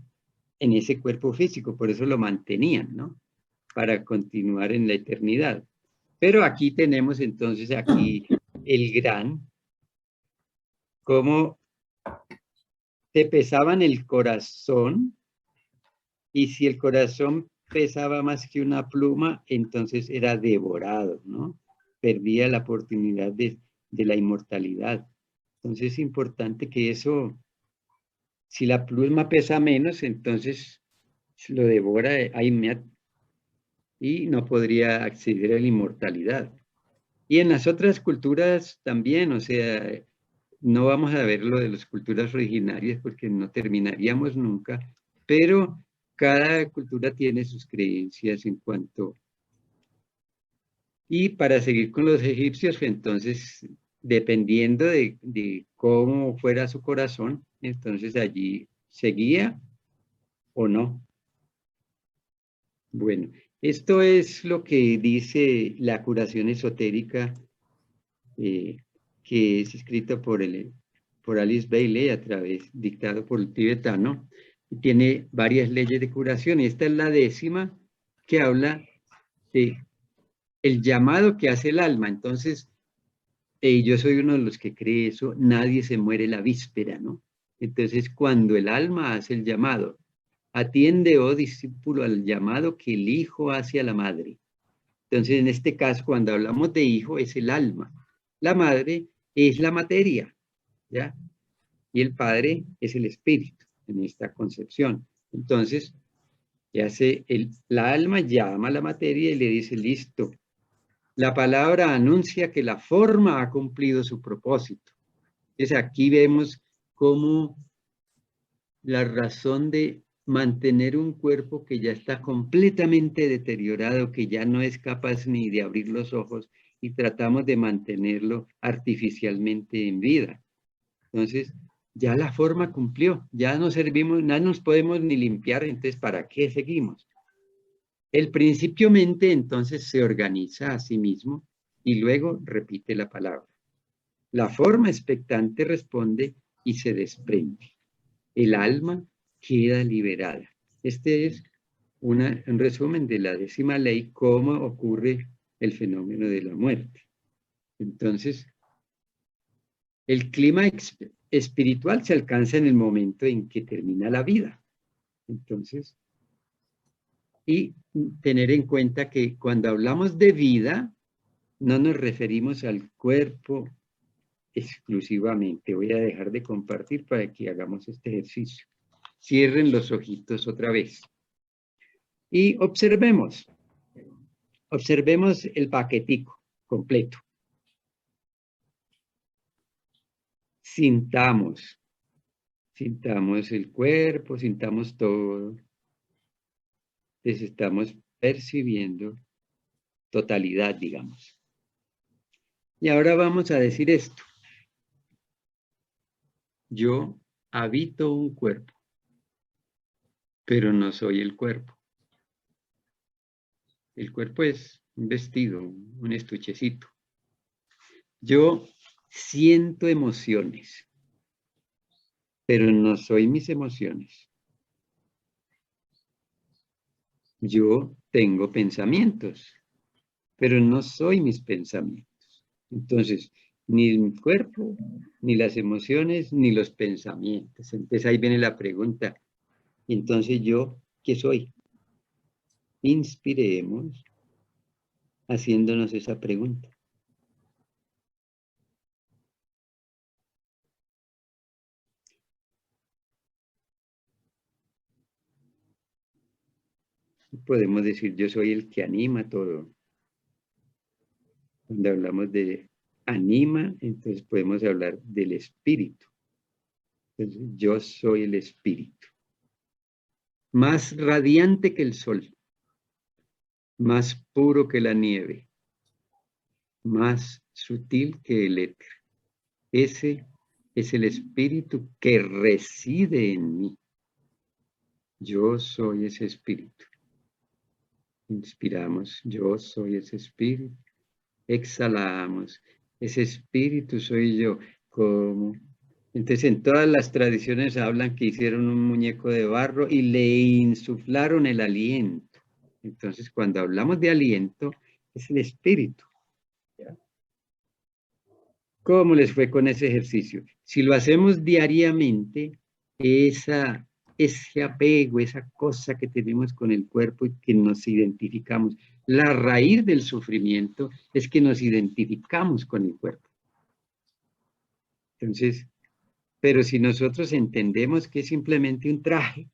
en ese cuerpo físico, por eso lo mantenían, ¿no? Para continuar en la eternidad. Pero aquí tenemos entonces el gran, cómo te pesaban el corazón, y si el corazón pesaba más que una pluma, entonces era devorado, ¿no? Perdía la oportunidad de la inmortalidad. Entonces es importante que eso, si la pluma pesa menos, entonces lo devora y no podría acceder a la inmortalidad. Y en las otras culturas también, o sea, no vamos a ver lo de las culturas originarias porque no terminaríamos nunca, pero cada cultura tiene sus creencias en cuanto... Y para seguir con los egipcios, entonces, dependiendo de cómo fuera su corazón, entonces allí seguía o no. Bueno, esto es lo que dice la curación esotérica, que es escrita por Alice Bailey, dictado por el tibetano, y tiene varias leyes de curación. Esta es la 10ª, que habla de el llamado que hace el alma. Entonces, yo soy uno de los que cree eso, nadie se muere la víspera, ¿no? Entonces, cuando el alma hace el llamado, atiende, oh discípulo, al llamado que el hijo hace a la madre. Entonces, en este caso, cuando hablamos de hijo, es el alma. La madre es la materia, ¿ya? Y el padre es el espíritu, en esta concepción. Entonces, la alma llama a la materia y le dice, listo. La palabra anuncia que la forma ha cumplido su propósito. Entonces, aquí vemos cómo la razón de mantener un cuerpo que ya está completamente deteriorado, que ya no es capaz ni de abrir los ojos, y tratamos de mantenerlo artificialmente en vida. Entonces, ya la forma cumplió, ya no servimos, no nos podemos ni limpiar, entonces, ¿para qué seguimos? El principio mente entonces se organiza a sí mismo y luego repite la palabra. La forma expectante responde y se desprende. El alma queda liberada. Este es un resumen de la 10ª ley, cómo ocurre el fenómeno de la muerte. Entonces, el clima espiritual se alcanza en el momento en que termina la vida. Entonces, y tener en cuenta que cuando hablamos de vida, no nos referimos al cuerpo exclusivamente. Voy a dejar de compartir para que hagamos este ejercicio. Cierren los ojitos otra vez. Y observemos el paquetico completo. Sintamos el cuerpo, sintamos todo. Entonces estamos percibiendo totalidad, digamos. Y ahora vamos a decir esto. Yo habito un cuerpo, pero no soy el cuerpo. El cuerpo es un vestido, un estuchecito. Yo siento emociones, pero no soy mis emociones. Yo tengo pensamientos, pero no soy mis pensamientos. Entonces, ni el cuerpo, ni las emociones, ni los pensamientos. Entonces ahí viene la pregunta. Entonces yo, ¿qué soy? Inspiremos haciéndonos esa pregunta. Podemos decir, yo soy el que anima todo. Cuando hablamos de anima, entonces podemos hablar del espíritu. Entonces, yo soy el espíritu. Más radiante que el sol. Más puro que la nieve. Más sutil que el éter. Ese es el espíritu que reside en mí. Yo soy ese espíritu. Inspiramos, yo soy ese espíritu. Exhalamos, ese espíritu soy yo. Como... Entonces en todas las tradiciones hablan que hicieron un muñeco de barro y le insuflaron el aliento. Entonces cuando hablamos de aliento, es el espíritu. ¿Ya? ¿Cómo les fue con ese ejercicio? Si lo hacemos diariamente, ese apego, esa cosa que tenemos con el cuerpo y que nos identificamos. La raíz del sufrimiento es que nos identificamos con el cuerpo. Entonces, pero si nosotros entendemos que es simplemente un traje,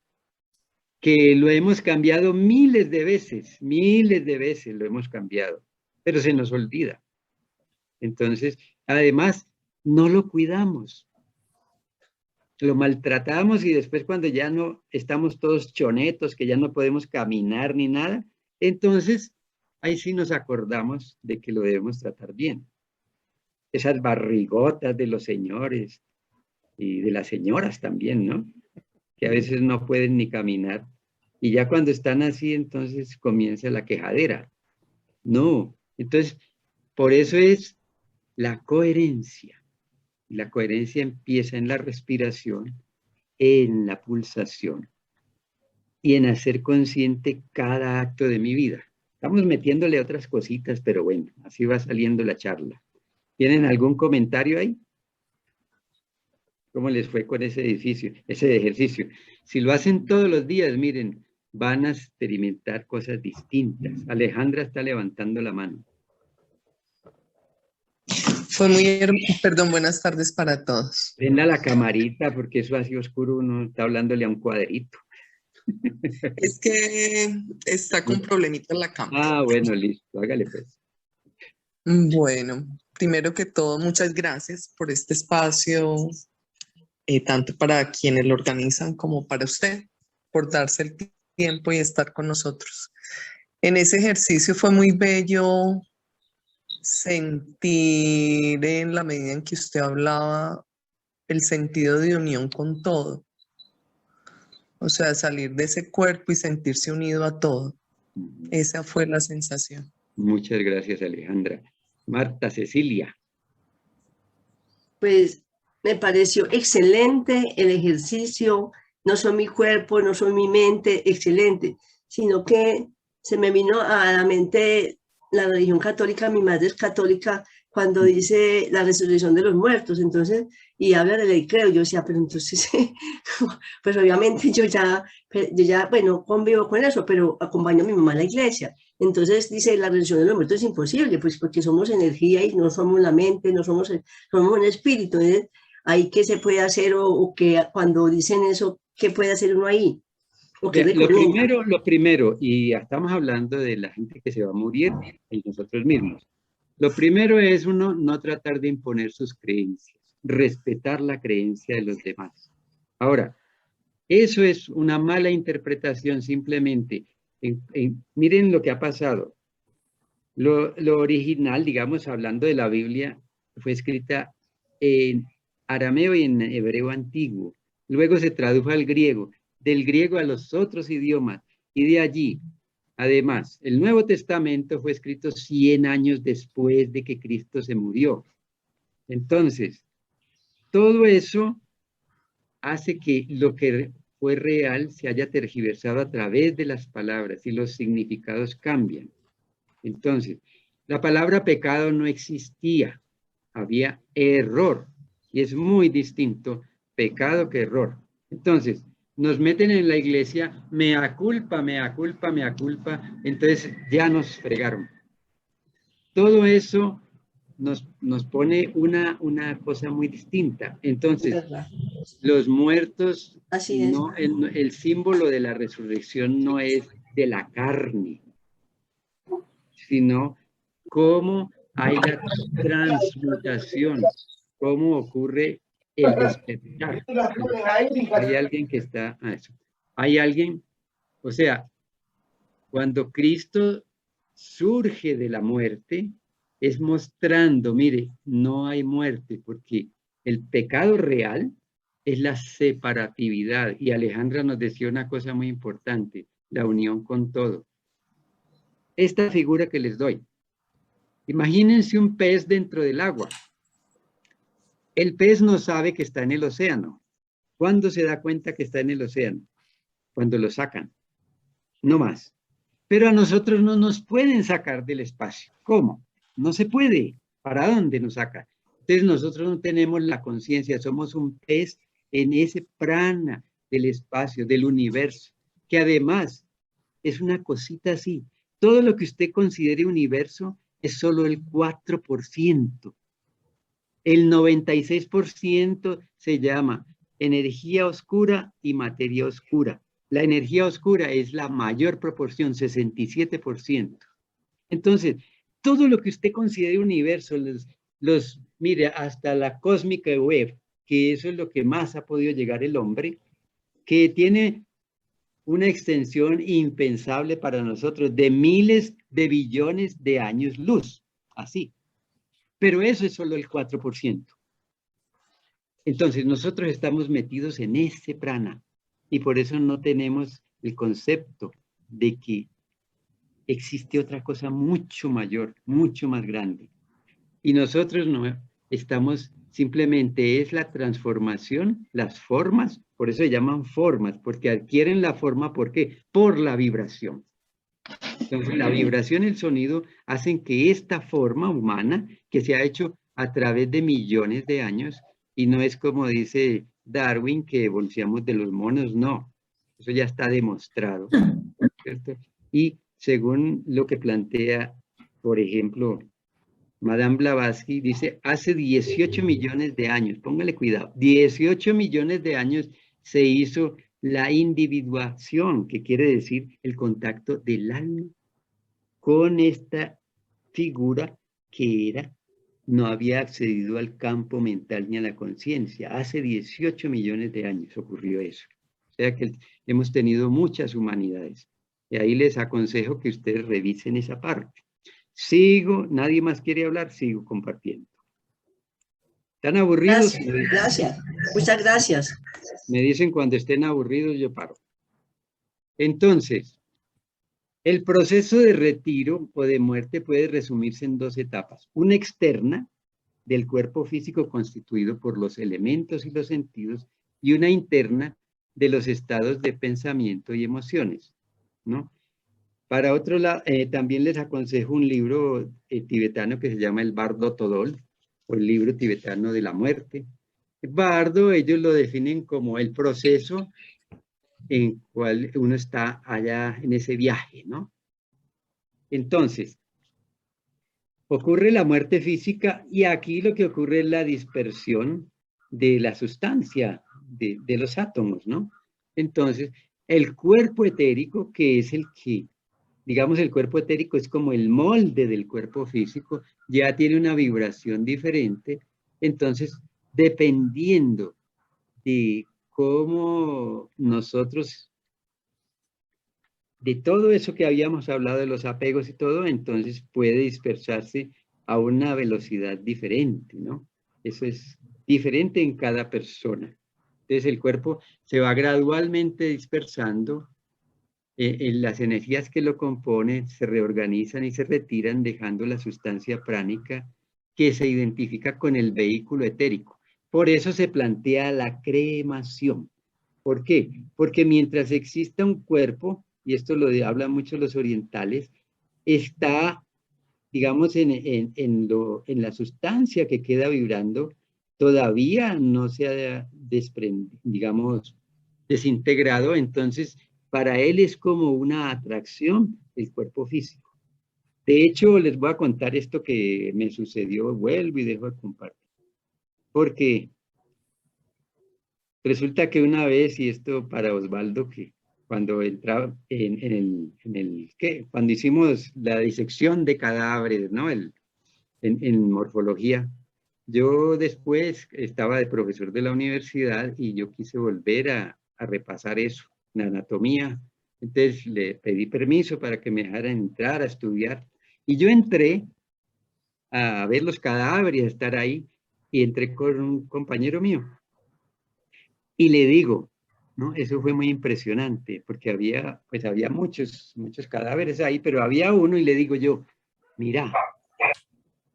que lo hemos cambiado miles de veces lo hemos cambiado, pero se nos olvida. Entonces, además, no lo cuidamos. Lo maltratamos y después cuando ya no estamos todos chonetos, que ya no podemos caminar ni nada, entonces ahí sí nos acordamos de que lo debemos tratar bien. Esas barrigotas de los señores y de las señoras también, ¿no? Que a veces no pueden ni caminar. Y ya cuando están así, entonces comienza la quejadera. No, entonces, por eso es la coherencia. La coherencia empieza en la respiración, en la pulsación y en hacer consciente cada acto de mi vida. Estamos metiéndole otras cositas, pero bueno, así va saliendo la charla. ¿Tienen algún comentario ahí? ¿Cómo les fue con ese ejercicio? Si lo hacen todos los días, miren, van a experimentar cosas distintas. Alejandra está levantando la mano. Fue muy perdón, buenas tardes para todos. Prenda la camarita porque eso así oscuro uno está hablándole a un cuadrito. Es que está con problemita en la cámara. Ah, bueno, listo, hágale pues. Bueno, primero que todo, muchas gracias por este espacio, tanto para quienes lo organizan como para usted, por darse el tiempo y estar con nosotros. En ese ejercicio fue muy bello sentir, en la medida en que usted hablaba, el sentido de unión con todo. O sea, salir de ese cuerpo y sentirse unido a todo. Esa fue la sensación. Muchas gracias, Alejandra. Marta Cecilia. Pues me pareció excelente el ejercicio. No soy mi cuerpo, no soy mi mente, excelente, sino que se me vino a la mente la religión católica. Mi madre es católica, cuando dice la resurrección de los muertos, entonces, y habla de ley creo, yo decía, pero entonces, pues obviamente yo ya, bueno, convivo con eso, pero acompaño a mi mamá a la iglesia. Entonces dice, la resurrección de los muertos es imposible, pues porque somos energía y no somos la mente, no somos un espíritu. Entonces, ahí qué se puede hacer o que cuando dicen eso, ¿qué puede hacer uno ahí? Lo primero, y estamos hablando de la gente que se va a morir y nosotros mismos. Lo primero es uno no tratar de imponer sus creencias, respetar la creencia de los demás. Ahora, eso es una mala interpretación simplemente. Miren lo que ha pasado. Lo original, digamos, hablando de la Biblia, fue escrita en arameo y en hebreo antiguo. Luego se tradujo al griego, del griego a los otros idiomas, y de allí, además, el Nuevo Testamento fue escrito 100 años después de que Cristo se murió. Entonces, todo eso hace que lo que fue real se haya tergiversado a través de las palabras y los significados cambian. Entonces, la palabra pecado no existía, había error, y es muy distinto pecado que error. Entonces, nos meten en la iglesia, mea culpa, mea culpa, mea culpa, entonces ya nos fregaron. Todo eso nos pone una cosa muy distinta. Entonces, los muertos, no, el símbolo de la resurrección no es de la carne, sino cómo hay la transmutación, cómo ocurre el despertar. Hay alguien que está a eso. Hay alguien, o sea, cuando Cristo surge de la muerte, es mostrando, mire, no hay muerte, porque el pecado real es la separatividad. Y Alejandra nos decía una cosa muy importante, la unión con todo. Esta figura que les doy. Imagínense un pez dentro del agua. El pez no sabe que está en el océano. ¿Cuándo se da cuenta que está en el océano? Cuando lo sacan. No más. Pero a nosotros no nos pueden sacar del espacio. ¿Cómo? No se puede. ¿Para dónde nos saca? Entonces nosotros no tenemos la conciencia. Somos un pez en ese prana del espacio, del universo, que además es una cosita así. Todo lo que usted considere universo es solo el 4%. El 96% se llama energía oscura y materia oscura. La energía oscura es la mayor proporción, 67%. Entonces, todo lo que usted considere universo, los mire, hasta la cósmica web, que eso es lo que más ha podido llegar el hombre, que tiene una extensión impensable para nosotros de miles de billones de años luz, así. Pero eso es solo el 4%. Entonces, nosotros estamos metidos en ese prana y por eso no tenemos el concepto de que existe otra cosa mucho mayor, mucho más grande. Y nosotros no estamos, simplemente es la transformación, las formas, por eso se llaman formas, porque adquieren la forma, ¿por qué? Por la vibración. Entonces, la vibración y el sonido hacen que esta forma humana, que se ha hecho a través de millones de años, y no es como dice Darwin, que evolucionamos de los monos, no. Eso ya está demostrado, ¿cierto? Y según lo que plantea, por ejemplo, Madame Blavatsky, dice, hace 18 millones de años, póngale cuidado, 18 millones de años se hizo la individuación, que quiere decir el contacto del alma con esta figura que no había accedido al campo mental ni a la conciencia. Hace 18 millones de años ocurrió eso. O sea que hemos tenido muchas humanidades. Y ahí les aconsejo que ustedes revisen esa parte. Sigo, nadie más quiere hablar, sigo compartiendo. ¿Están aburridos? Gracias. Muchas gracias. Me dicen cuando estén aburridos, yo paro. Entonces, el proceso de retiro o de muerte puede resumirse en dos etapas. Una externa, del cuerpo físico constituido por los elementos y los sentidos, y una interna, de los estados de pensamiento y emociones, ¿no? Para otro lado, también les aconsejo un libro tibetano que se llama El Bardo Todol, o el libro tibetano de la muerte. El bardo, ellos lo definen como el proceso en cual uno está allá en ese viaje, ¿no? Entonces, ocurre la muerte física y aquí lo que ocurre es la dispersión de la sustancia, de los átomos, ¿no? Entonces, el cuerpo etérico, que es el que, digamos, el cuerpo etérico es como el molde del cuerpo físico, ya tiene una vibración diferente. Entonces, dependiendo de cómo nosotros, de todo eso que habíamos hablado de los apegos y todo, entonces puede dispersarse a una velocidad diferente, ¿no? Eso es diferente en cada persona. Entonces el cuerpo se va gradualmente dispersando, las energías que lo componen se reorganizan y se retiran dejando la sustancia pránica que se identifica con el vehículo etérico. Por eso se plantea la cremación. ¿Por qué? Porque mientras exista un cuerpo, y esto lo hablan mucho los orientales, está, digamos, en la sustancia que queda vibrando, todavía no se ha digamos, desintegrado, entonces para él es como una atracción el cuerpo físico. De hecho, les voy a contar esto que me sucedió, vuelvo y dejo de compartir. Porque resulta que una vez, y esto para Osvaldo, que cuando entraba cuando hicimos la disección de cadáveres, ¿no? En morfología, yo después estaba de profesor de la universidad y yo quise volver a repasar eso, la anatomía. Entonces le pedí permiso para que me dejaran entrar a estudiar. Y yo entré a ver los cadáveres, a estar ahí, y entré con un compañero mío. Y le digo, ¿no? Eso fue muy impresionante, porque había muchos cadáveres ahí, pero había uno y le digo yo, mira,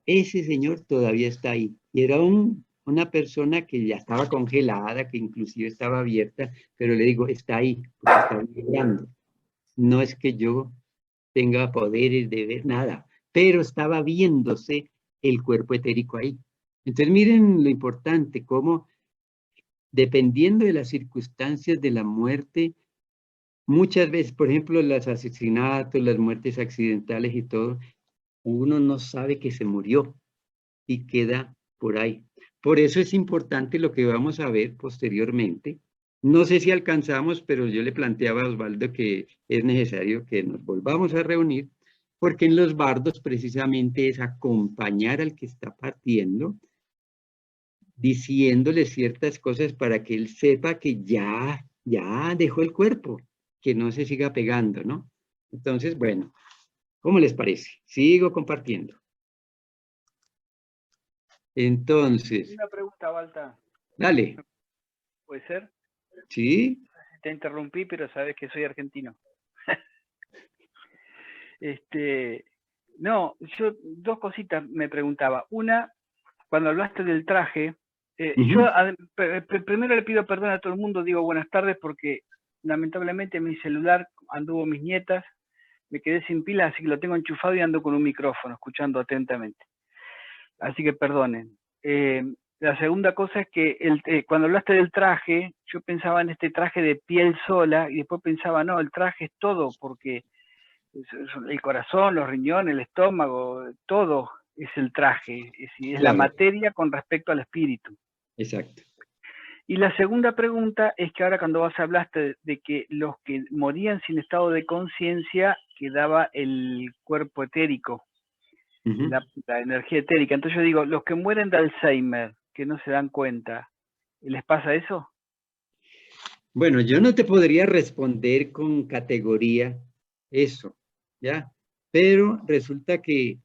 ese señor todavía está ahí. Y era una persona que ya estaba congelada, que inclusive estaba abierta, pero le digo, está ahí, porque está vibrando. No es que yo tenga poderes de ver nada, pero estaba viéndose el cuerpo etérico ahí. Entonces miren lo importante, cómo dependiendo de las circunstancias de la muerte, muchas veces, por ejemplo, los asesinatos, las muertes accidentales y todo, uno no sabe que se murió y queda por ahí. Por eso es importante lo que vamos a ver posteriormente. No sé si alcanzamos, pero yo le planteaba a Osvaldo que es necesario que nos volvamos a reunir, porque en los bardos precisamente es acompañar al que está partiendo diciéndole ciertas cosas para que él sepa que ya dejó el cuerpo, que no se siga pegando, ¿no? Entonces, bueno, ¿cómo les parece? Sigo compartiendo. Entonces, Una pregunta, Balta. dale. ¿Puede ser? ¿Sí? Te interrumpí, pero sabes que soy argentino. No, yo dos cositas me preguntaba. Una, cuando hablaste del traje, yo primero le pido perdón a todo el mundo, digo buenas tardes porque lamentablemente mi celular anduvo mis nietas, me quedé sin pila, así que lo tengo enchufado y ando con un micrófono, escuchando atentamente. Así que perdonen. La segunda cosa es que cuando hablaste del traje, yo pensaba en este traje de piel sola y después pensaba, no, el traje es todo, porque el corazón, los riñones, el estómago, todo es el traje, es la materia con respecto al espíritu. Exacto. Y la segunda pregunta es que ahora cuando vos hablaste de que los que morían sin estado de conciencia quedaba el cuerpo etérico, la energía etérica. Entonces yo digo, los que mueren de Alzheimer, que no se dan cuenta, ¿les pasa eso? Bueno, yo no te podría responder con categoría eso, ¿ya? Pero resulta que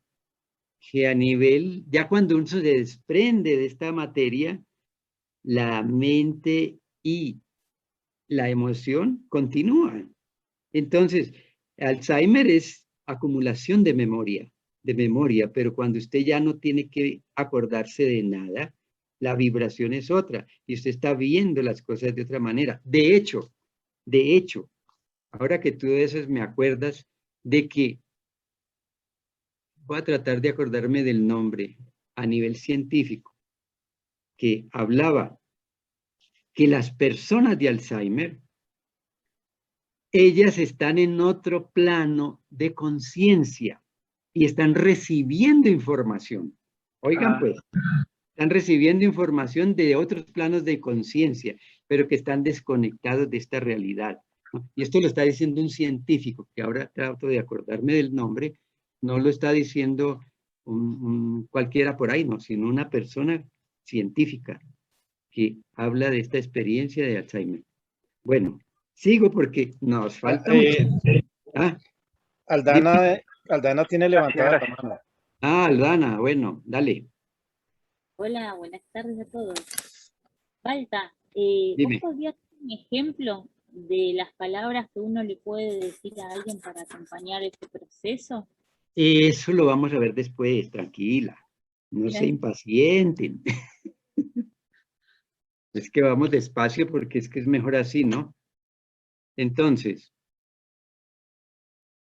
a nivel, ya cuando uno se desprende de esta materia, la mente y la emoción continúan. Entonces, Alzheimer es acumulación de memoria, pero cuando usted ya no tiene que acordarse de nada, la vibración es otra y usted está viendo las cosas de otra manera. De hecho, ahora que tú de eso me acuerdas de que voy a tratar de acordarme del nombre a nivel científico, que hablaba que las personas de Alzheimer, ellas están en otro plano de conciencia y están recibiendo información. Oigan pues, están recibiendo información de otros planos de conciencia, pero que están desconectados de esta realidad, ¿no? Y esto lo está diciendo un científico, que ahora trato de acordarme del nombre, no lo está diciendo cualquiera por ahí, no, sino una persona científica que habla de esta experiencia de Alzheimer. Bueno, sigo porque nos falta mucho. Aldana tiene levantada la mano. Aldana, bueno, dale. Hola, buenas tardes a todos. Balta, Dime. ¿vos podrías dar un ejemplo de las palabras que uno le puede decir a alguien para acompañar este proceso? Eso lo vamos a ver después, tranquila. No se impacienten. Es que vamos despacio porque es que es mejor así, ¿no? Entonces,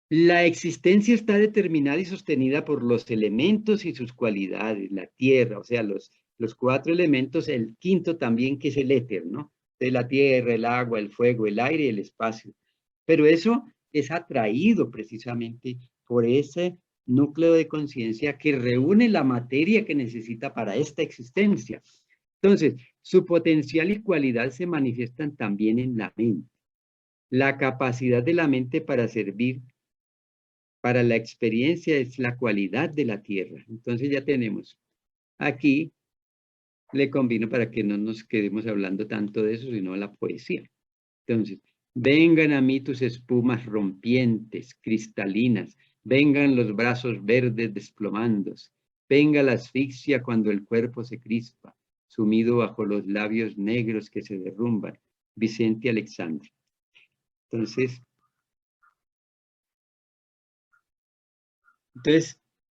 la existencia está determinada y sostenida por los elementos y sus cualidades, la tierra, o sea, los 4 elementos, el quinto también que es el éter, ¿no? De la tierra, el agua, el fuego, el aire y el espacio. Pero eso es atraído precisamente por ese núcleo de conciencia que reúne la materia que necesita para esta existencia. Entonces, su potencial y cualidad se manifiestan también en la mente. La capacidad de la mente para servir para la experiencia es la cualidad de la tierra. Entonces ya tenemos aquí, le combino para que no nos quedemos hablando tanto de eso, sino la poesía. Entonces, vengan a mí tus espumas rompientes, cristalinas, vengan los brazos verdes desplomándose, venga la asfixia cuando el cuerpo se crispa, sumido bajo los labios negros que se derrumban. Vicente Alexandre. Entonces,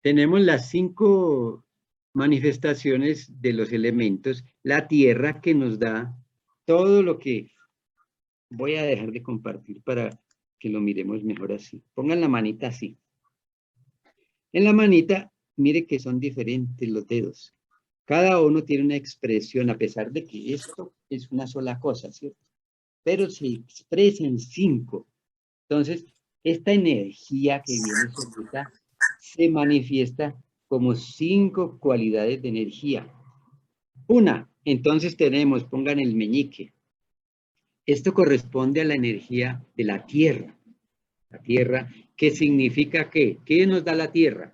tenemos las 5 manifestaciones de los elementos. La tierra que nos da todo lo que voy a dejar de compartir para que lo miremos mejor así. Pongan la manita así. En la manita, mire que son diferentes los dedos. Cada uno tiene una expresión, a pesar de que esto es una sola cosa, ¿cierto? Pero se expresa en 5. Entonces, esta energía que viene solita se manifiesta como 5 cualidades de energía. Una, entonces tenemos, pongan el meñique. Esto corresponde a la energía de la tierra. La tierra, ¿qué significa qué? ¿Qué nos da la tierra?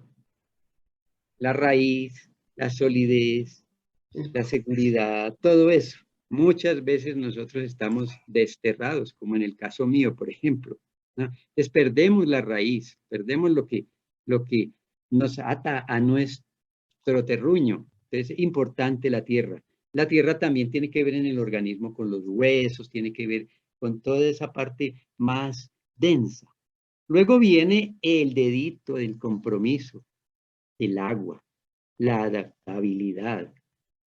La raíz, la solidez, la seguridad, todo eso. Muchas veces nosotros estamos desterrados, como en el caso mío, por ejemplo, ¿no? Entonces perdemos la raíz, perdemos lo que nos ata a nuestro terruño. Entonces es importante la tierra. La tierra también tiene que ver en el organismo con los huesos, tiene que ver con toda esa parte más densa. Luego viene el dedito del compromiso, el agua, la adaptabilidad,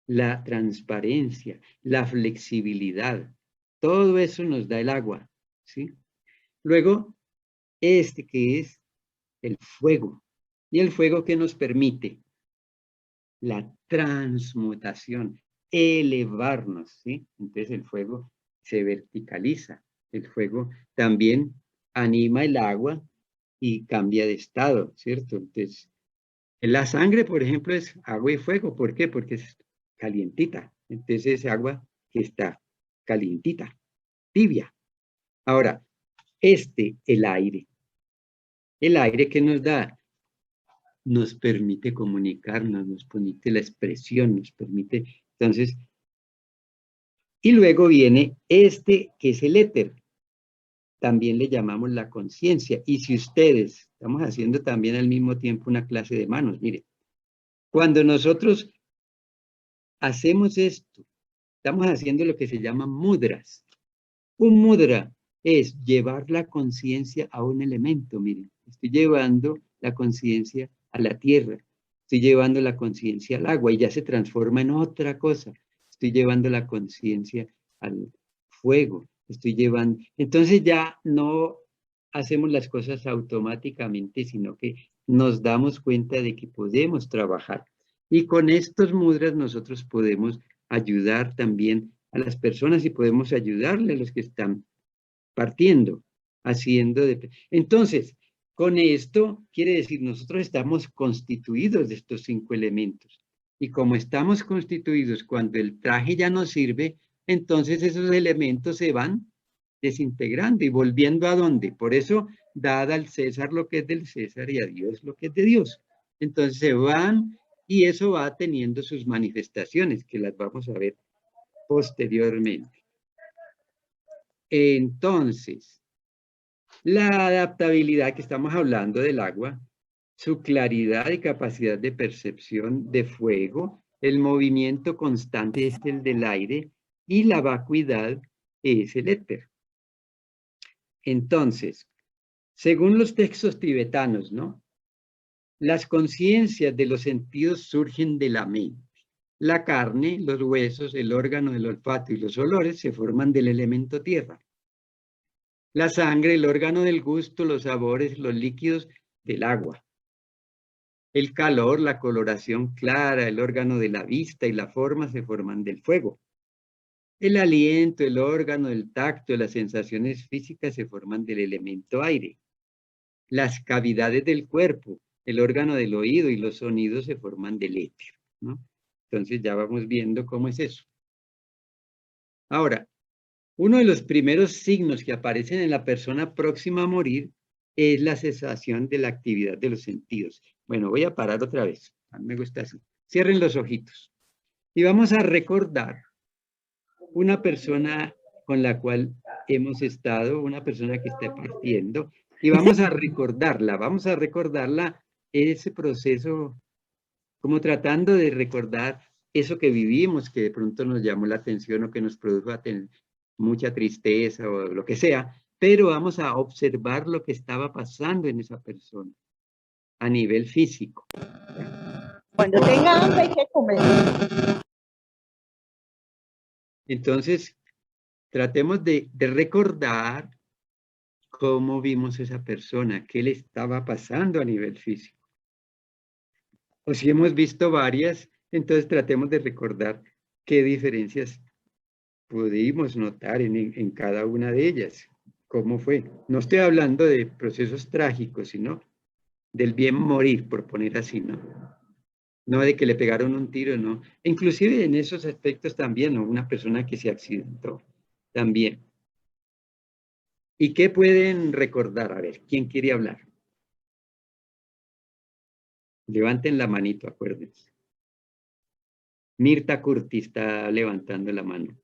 la transparencia, la flexibilidad. Todo eso nos da el agua, ¿sí? Luego, este que es el fuego. ¿Y el fuego qué nos permite? La transmutación, elevarnos, ¿sí? Entonces el fuego se verticaliza. El fuego también anima el agua y cambia de estado, ¿cierto? Entonces, la sangre, por ejemplo, es agua y fuego. ¿Por qué? Porque es calientita. Entonces es agua que está calientita, tibia. Ahora, el aire. El aire que nos da, nos permite comunicarnos, nos permite la expresión, nos permite, entonces, y luego viene que es el éter. También le llamamos la conciencia. Y si ustedes, estamos haciendo también al mismo tiempo una clase de manos, mire, cuando nosotros hacemos esto, estamos haciendo lo que se llama mudras. Un mudra es llevar la conciencia a un elemento, miren, estoy llevando la conciencia a la tierra, estoy llevando la conciencia al agua y ya se transforma en otra cosa, estoy llevando la conciencia al fuego, estoy llevando, entonces ya no hacemos las cosas automáticamente, sino que nos damos cuenta de que podemos trabajar. Y con estos mudras nosotros podemos ayudar también a las personas y podemos ayudarle a los que están partiendo, haciendo de... Entonces, con esto quiere decir, nosotros estamos constituidos de estos 5 elementos. Y como estamos constituidos, cuando el traje ya no sirve, entonces esos elementos se van desintegrando y volviendo a dónde. Por eso, dada al César lo que es del César y a Dios lo que es de Dios. Entonces se van y eso va teniendo sus manifestaciones, que las vamos a ver posteriormente. Entonces, la adaptabilidad que estamos hablando del agua, su claridad y capacidad de percepción de fuego, el movimiento constante es el del aire y la vacuidad es el éter. Entonces, según los textos tibetanos, ¿no? Las conciencias de los sentidos surgen de la mente. La carne, los huesos, el órgano del olfato y los olores se forman del elemento tierra. La sangre, el órgano del gusto, los sabores, los líquidos del agua. El calor, la coloración clara, el órgano de la vista y la forma se forman del fuego. El aliento, el órgano del tacto, las sensaciones físicas se forman del elemento aire. Las cavidades del cuerpo, el órgano del oído y los sonidos se forman del éter, ¿no? Entonces ya vamos viendo cómo es eso. Ahora, uno de los primeros signos que aparecen en la persona próxima a morir es la cesación de la actividad de los sentidos. Bueno, voy a parar otra vez. A mí me gusta así. Cierren los ojitos. Y vamos a recordar una persona con la cual hemos estado, una persona que está partiendo, y vamos a recordarla ese proceso, como tratando de recordar eso que vivimos, que de pronto nos llamó la atención o que nos produjo mucha tristeza o lo que sea, pero vamos a observar lo que estaba pasando en esa persona a nivel físico. Cuando tenga hambre hay que comer. Entonces, tratemos de recordar cómo vimos a esa persona, qué le estaba pasando a nivel físico. O si hemos visto varias, entonces tratemos de recordar qué diferencias pudimos notar en cada una de ellas. ¿Cómo fue? No estoy hablando de procesos trágicos, sino del bien morir, por poner así, ¿no? No de que le pegaron un tiro, no. Inclusive en esos aspectos también, ¿no? Una persona que se accidentó, también. ¿Y qué pueden recordar? A ver, ¿quién quiere hablar? Levanten la manito, acuérdense. Mirta Curti está levantando la mano.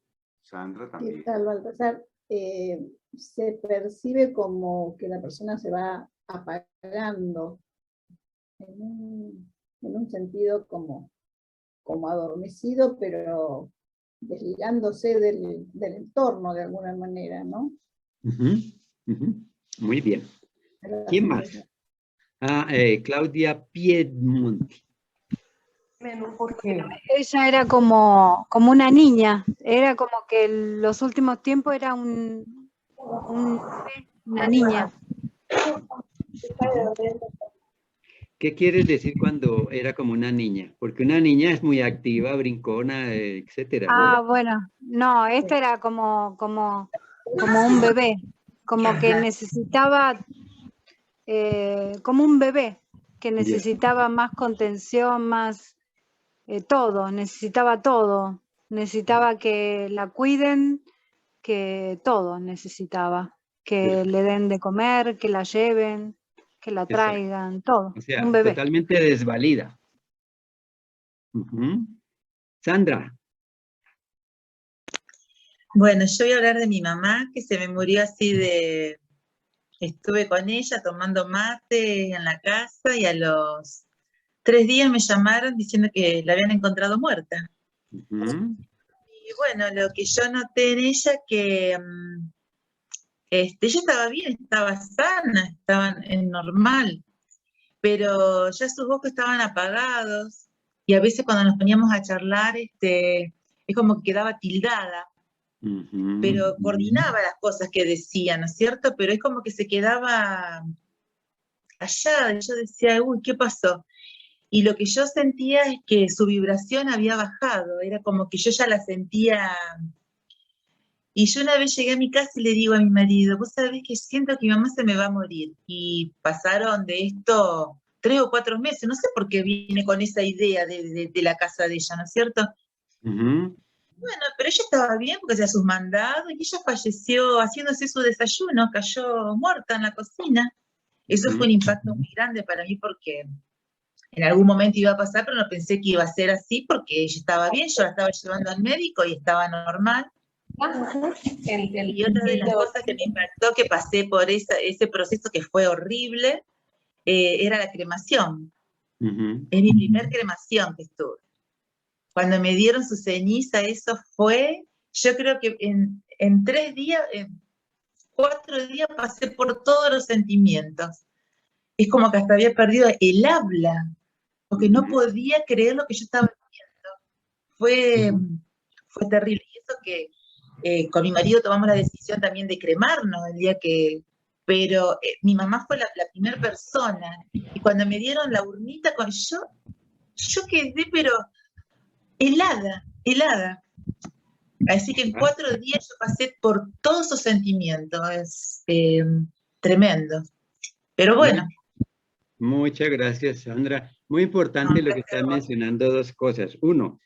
Sandra ¿Qué también. tal, Baltasar? Se percibe como que la persona se va apagando en un sentido como adormecido, pero desligándose del entorno de alguna manera, ¿no? Muy bien. ¿Quién más? Claudia Piedmonti. Ella era como una niña, era como que en los últimos tiempos era una niña. ¿Qué quieres decir cuando era como una niña? Porque una niña es muy activa, brincona, etcétera, ¿no? Bueno, no, esta era como un bebé, como que necesitaba, como un bebé, que necesitaba más contención, más todo, necesitaba que la cuiden, que todo necesitaba, que le den de comer, que la lleven, que la traigan, todo, O sea, un bebé. totalmente desvalida. Sandra. Bueno, yo voy a hablar de mi mamá, que se me murió así de... Estuve con ella tomando mate en la casa y a los 3 días me llamaron diciendo que la habían encontrado muerta. Y bueno, lo que yo noté en ella que ella estaba bien, estaba sana, estaba en normal, pero ya sus ojos estaban apagados y a veces cuando nos poníamos a charlar, es como que quedaba tildada. Pero coordinaba las cosas que decía, ¿no es cierto? Pero es como que se quedaba callada, y yo decía, uy, ¿qué pasó? Y lo que yo sentía es que su vibración había bajado, era como que yo ya la sentía. Y yo una vez llegué a mi casa y le digo a mi marido, vos sabés que siento que mi mamá se me va a morir. Y pasaron de esto 3 o 4 meses, no sé por qué vine con esa idea de la casa de ella, ¿no es cierto? Bueno, pero ella estaba bien porque hacía sus mandados y ella falleció haciéndose su desayuno, cayó muerta en la cocina. Eso fue un impacto muy grande para mí porque en algún momento iba a pasar, pero no pensé que iba a ser así porque ella estaba bien, yo la estaba llevando al médico y estaba normal. Y otra de las cosas que me impactó, que pasé por ese proceso que fue horrible, era la cremación. Es mi primer cremación que estuve. Cuando me dieron su ceniza, eso fue, yo creo que en 3 días, en 4 días pasé por todos los sentimientos. Es como que hasta había perdido el habla, porque no podía creer lo que yo estaba viviendo. Fue terrible. Y eso que con mi marido tomamos la decisión también de cremarnos el día que... Pero mi mamá fue la primera persona. Y cuando me dieron la urnita, yo quedé, pero... helada. Así que en 4 días yo pasé por todos esos sentimientos, es tremendo. Pero bueno. Muchas gracias, Sandra. Muy importante lo que estás mencionando, 2 cosas. 1,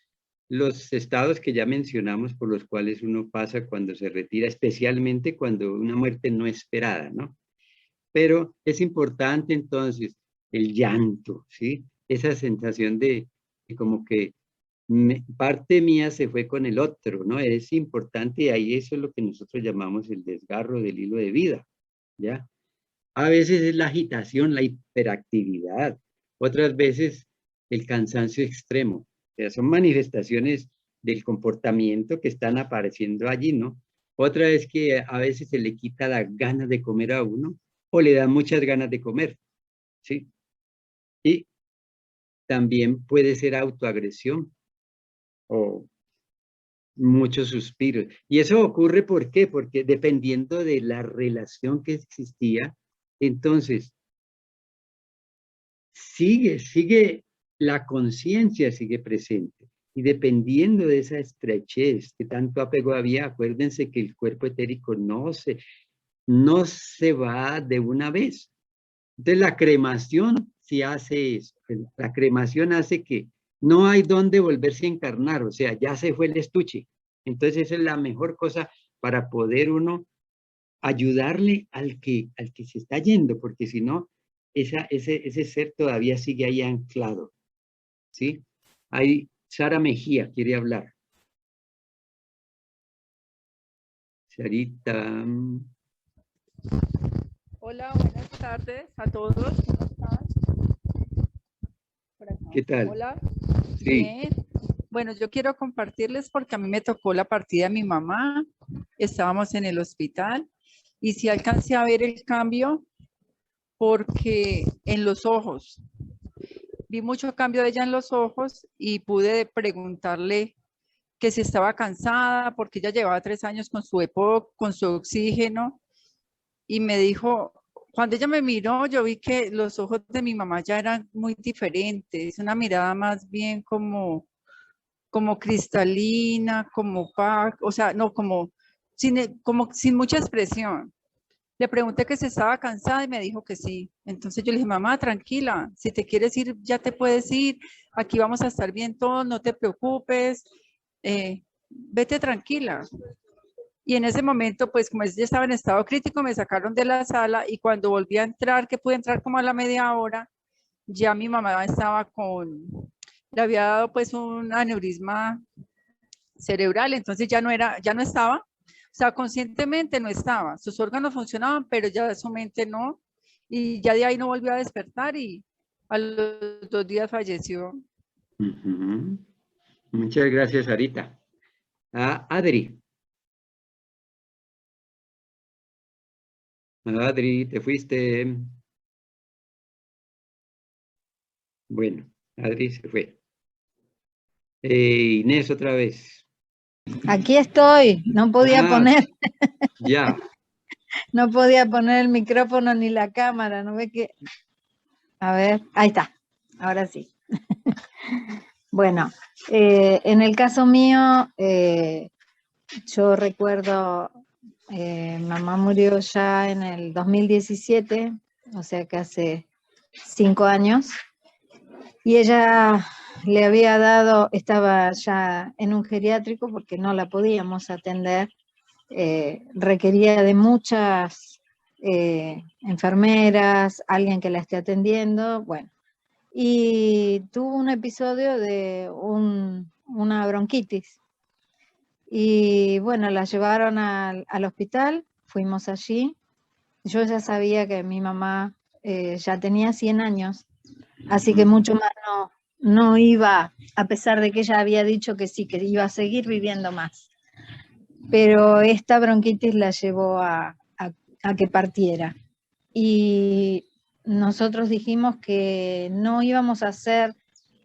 los estados que ya mencionamos por los cuales uno pasa cuando se retira, especialmente cuando una muerte no esperada, ¿no? Pero es importante entonces el llanto, ¿sí? Esa sensación de como que parte mía se fue con el otro, ¿no? Es importante y ahí eso es lo que nosotros llamamos el desgarro del hilo de vida, ¿ya? A veces es la agitación, la hiperactividad, otras veces el cansancio extremo. O sea, son manifestaciones del comportamiento que están apareciendo allí, ¿no? Otra es que a veces se le quita las ganas de comer a uno o le dan muchas ganas de comer, ¿sí? Y también puede ser autoagresión o muchos suspiros. Y eso ocurre, ¿por qué? Porque dependiendo de la relación que existía, entonces sigue la conciencia, sigue presente. Y dependiendo de esa estrechez que tanto apego había, acuérdense que el cuerpo etérico no se va de una vez. Entonces la cremación sí hace eso. La cremación hace que no hay dónde volverse a encarnar, o sea, ya se fue el estuche. Entonces esa es la mejor cosa para poder uno ayudarle al que se está yendo, porque si no, ese ser todavía sigue ahí anclado, ¿sí? Hay Sara Mejía quiere hablar. Sarita. Hola, buenas tardes a todos. ¿Cómo están? Por acá. ¿Qué tal? Hola. Sí. Bien. Bueno, yo quiero compartirles porque a mí me tocó la partida de mi mamá. Estábamos en el hospital y sí alcancé a ver el cambio porque en los ojos, vi mucho cambio de ella en los ojos y pude preguntarle que si estaba cansada porque ella llevaba 3 años con su EPOC, con su oxígeno, y me dijo, cuando ella me miró, yo vi que los ojos de mi mamá ya eran muy diferentes, una mirada más bien como cristalina, como opaca, o sea, no, como sin mucha expresión. Le pregunté que si estaba cansada y me dijo que sí. Entonces yo le dije, mamá, tranquila, si te quieres ir, ya te puedes ir, aquí vamos a estar bien todos, no te preocupes, vete tranquila. Y en ese momento, pues como ella estaba en estado crítico, me sacaron de la sala y cuando volví a entrar, que pude entrar como a la media hora, ya mi mamá estaba le había dado pues un aneurisma cerebral, entonces ya no estaba, o sea, conscientemente no estaba, sus órganos funcionaban, pero ya su mente no, y ya de ahí no volvió a despertar y a los 2 días falleció. Uh-huh. Muchas gracias, Sarita. Adri. Adri, te fuiste. Bueno, Adri se fue. Inés, otra vez. Aquí estoy, no podía poner. Ya. No podía poner el micrófono ni la cámara, ¿no ve que? A ver, ahí está, ahora sí. Bueno, en el caso mío, yo recuerdo, mamá murió ya en el 2017, o sea que hace 5 años, y ella le había dado, estaba ya en un geriátrico porque no la podíamos atender, requería de muchas enfermeras, alguien que la esté atendiendo, bueno, y tuvo un episodio de una bronquitis. Y bueno, la llevaron al hospital, fuimos allí. Yo ya sabía que mi mamá ya tenía 100 años, así que mucho más no iba, a pesar de que ella había dicho que sí, que iba a seguir viviendo más. Pero esta bronquitis la llevó a que partiera. Y nosotros dijimos que no íbamos a hacer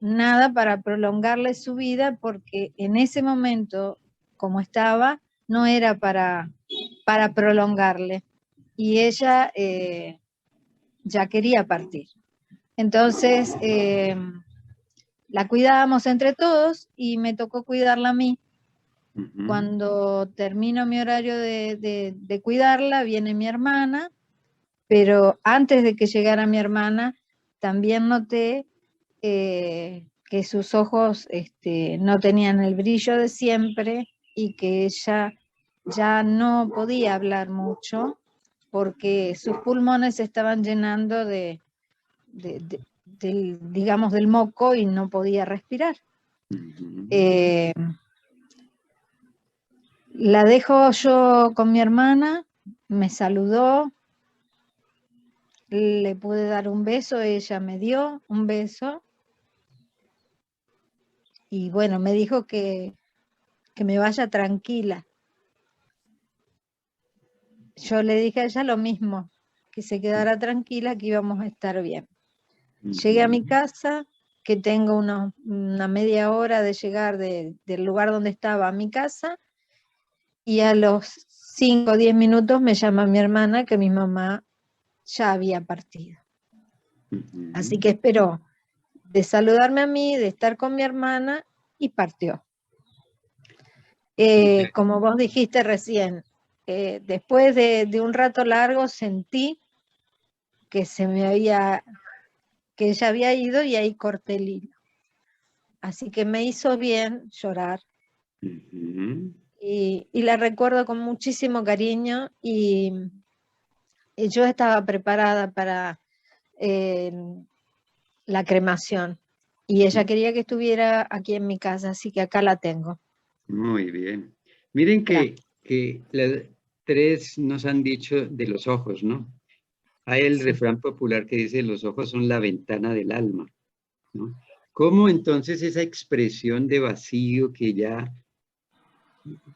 nada para prolongarle su vida porque en ese momento, como estaba, no era para prolongarle. Y ella ya quería partir. Entonces, la cuidábamos entre todos y me tocó cuidarla a mí. Cuando termino mi horario de cuidarla, viene mi hermana, pero antes de que llegara mi hermana, también noté que sus ojos no tenían el brillo de siempre y que ella ya no podía hablar mucho porque sus pulmones se estaban llenando digamos, del moco y no podía respirar. La dejo yo con mi hermana, me saludó, le pude dar un beso, ella me dio un beso y bueno, me dijo que me vaya tranquila. Yo le dije a ella lo mismo, que se quedara tranquila, que íbamos a estar bien. Llegué a mi casa, que tengo una media hora de llegar del lugar donde estaba a mi casa, y a los 5 o 10 minutos me llama mi hermana que mi mamá ya había partido. Así que esperó de saludarme a mí, de estar con mi hermana, y partió. Como vos dijiste recién, después de un rato largo sentí que que ella había ido y ahí corté el hilo. Así que me hizo bien llorar. Y la recuerdo con muchísimo cariño y yo estaba preparada para la cremación. Y ella quería que estuviera aquí en mi casa, así que acá la tengo. Muy bien. Miren que las tres nos han dicho de los ojos, ¿no? Hay el refrán popular que dice, los ojos son la ventana del alma, ¿no? ¿Cómo entonces esa expresión de vacío que ya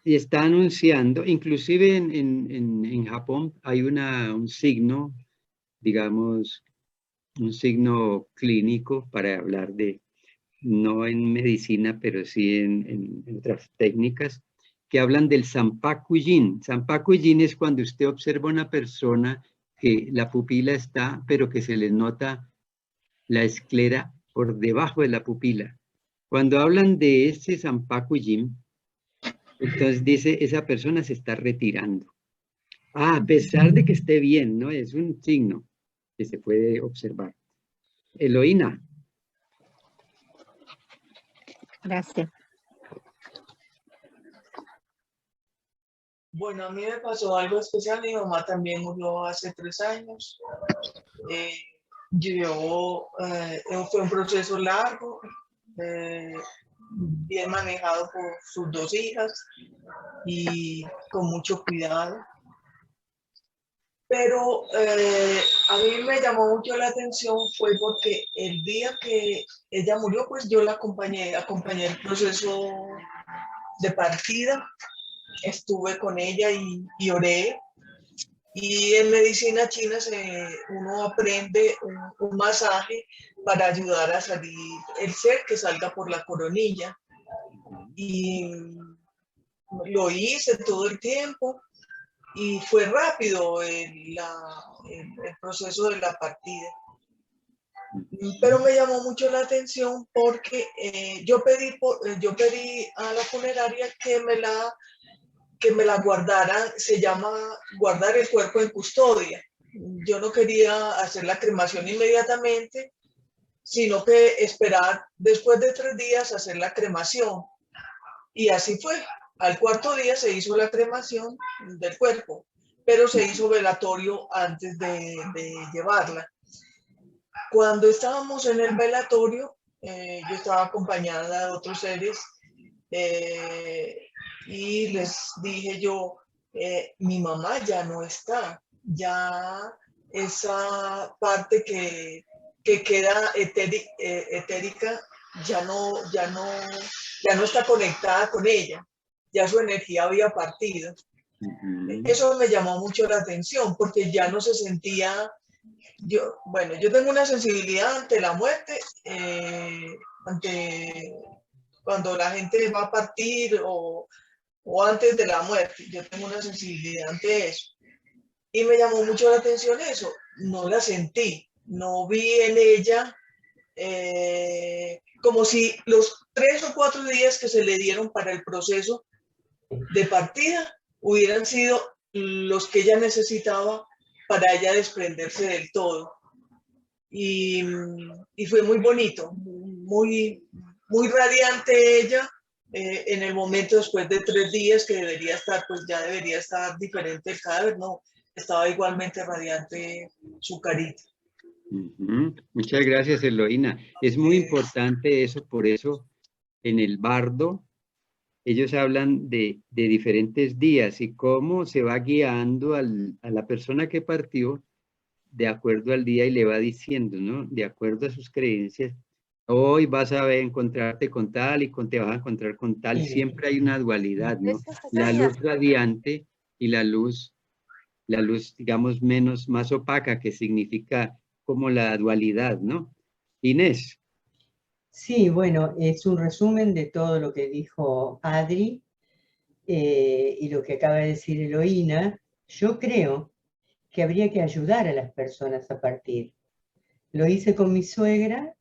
está anunciando, inclusive en Japón hay un signo, digamos, un signo clínico para hablar de, no en medicina, pero sí en otras técnicas, que hablan del Sanpaku-jin. Sanpaku-jin es cuando usted observa a una persona que la pupila está, pero que se le nota la esclera por debajo de la pupila. Cuando hablan de ese Sanpaku-jin, entonces dice, esa persona se está retirando. A pesar de que esté bien, ¿no? Es un signo que se puede observar. Eloína. Gracias. Bueno, a mí me pasó algo especial. Mi mamá también murió hace 3 años. Fue un proceso largo, bien manejado por sus 2 hijas y con mucho cuidado. Pero a mí me llamó mucho la atención fue porque el día que ella murió, pues yo la acompañé el proceso de partida. Estuve con ella y oré. Y en medicina china uno aprende un masaje para ayudar a salir el ser que salga por la coronilla. Y lo hice todo el tiempo y fue rápido el proceso de la partida. Pero me llamó mucho la atención porque yo pedí a la funeraria que me la guardaran, se llama guardar el cuerpo en custodia. Yo no quería hacer la cremación inmediatamente, sino que esperar después de 3 días hacer la cremación. Y así fue. Al 4.º día se hizo la cremación del cuerpo, pero se hizo velatorio antes de llevarla. Cuando estábamos en el velatorio, yo estaba acompañada de otros seres, y les dije yo, mi mamá ya no está, ya esa parte que queda etérica ya no está conectada con ella, ya su energía había partido. Eso me llamó mucho la atención porque ya no se sentía, yo tengo una sensibilidad ante la muerte, cuando la gente va a partir o antes de la muerte, yo tengo una sensibilidad ante eso. Y me llamó mucho la atención eso, no la sentí, no vi en ella como si los 3 o 4 días que se le dieron para el proceso de partida hubieran sido los que ella necesitaba para ella desprenderse del todo. Y fue muy bonito, muy radiante ella en el momento después de 3 días que debería estar, pues ya debería estar diferente el cadáver, no, estaba igualmente radiante su carita. Muchas gracias, Eloína. Es muy importante eso, por eso en el bardo ellos hablan de diferentes días y cómo se va guiando a la persona que partió de acuerdo al día y le va diciendo, ¿no? De acuerdo a sus creencias, hoy vas a encontrarte con tal y te vas a encontrar con tal. Siempre hay una dualidad, ¿no? La luz radiante y la luz, digamos, más opaca, que significa como la dualidad, ¿no? Inés. Sí, bueno, es un resumen de todo lo que dijo Adri y lo que acaba de decir Eloína. Yo creo que habría que ayudar a las personas a partir. Lo hice con mi suegra,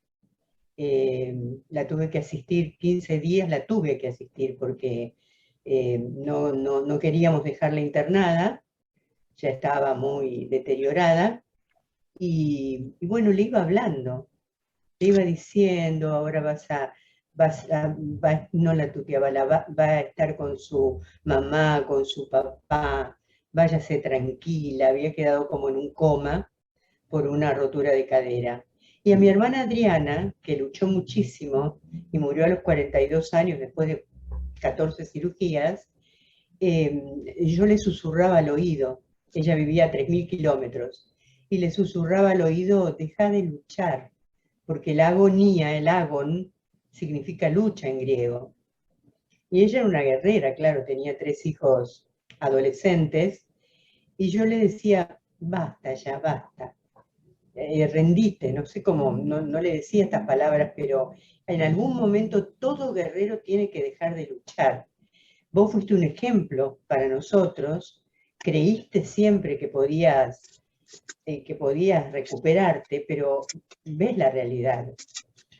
la tuve que asistir 15 días, la tuve que asistir porque no queríamos dejarla internada, ya estaba muy deteriorada, y bueno, le iba hablando, le iba diciendo, ahora no la tuteaba, va a estar con su mamá, con su papá, váyase tranquila, había quedado como en un coma por una rotura de cadera. Y a mi hermana Adriana, que luchó muchísimo y murió a los 42 años después de 14 cirugías, yo le susurraba al oído, ella vivía a 3.000 kilómetros, y le susurraba al oído, deja de luchar, porque la agonía, el agon, significa lucha en griego. Y ella era una guerrera, claro, tenía 3 hijos adolescentes, y yo le decía, basta ya, basta, rendite, no sé cómo, no le decía estas palabras, pero en algún momento todo guerrero tiene que dejar de luchar. Vos fuiste un ejemplo para nosotros, creíste siempre que podías recuperarte, pero ves la realidad.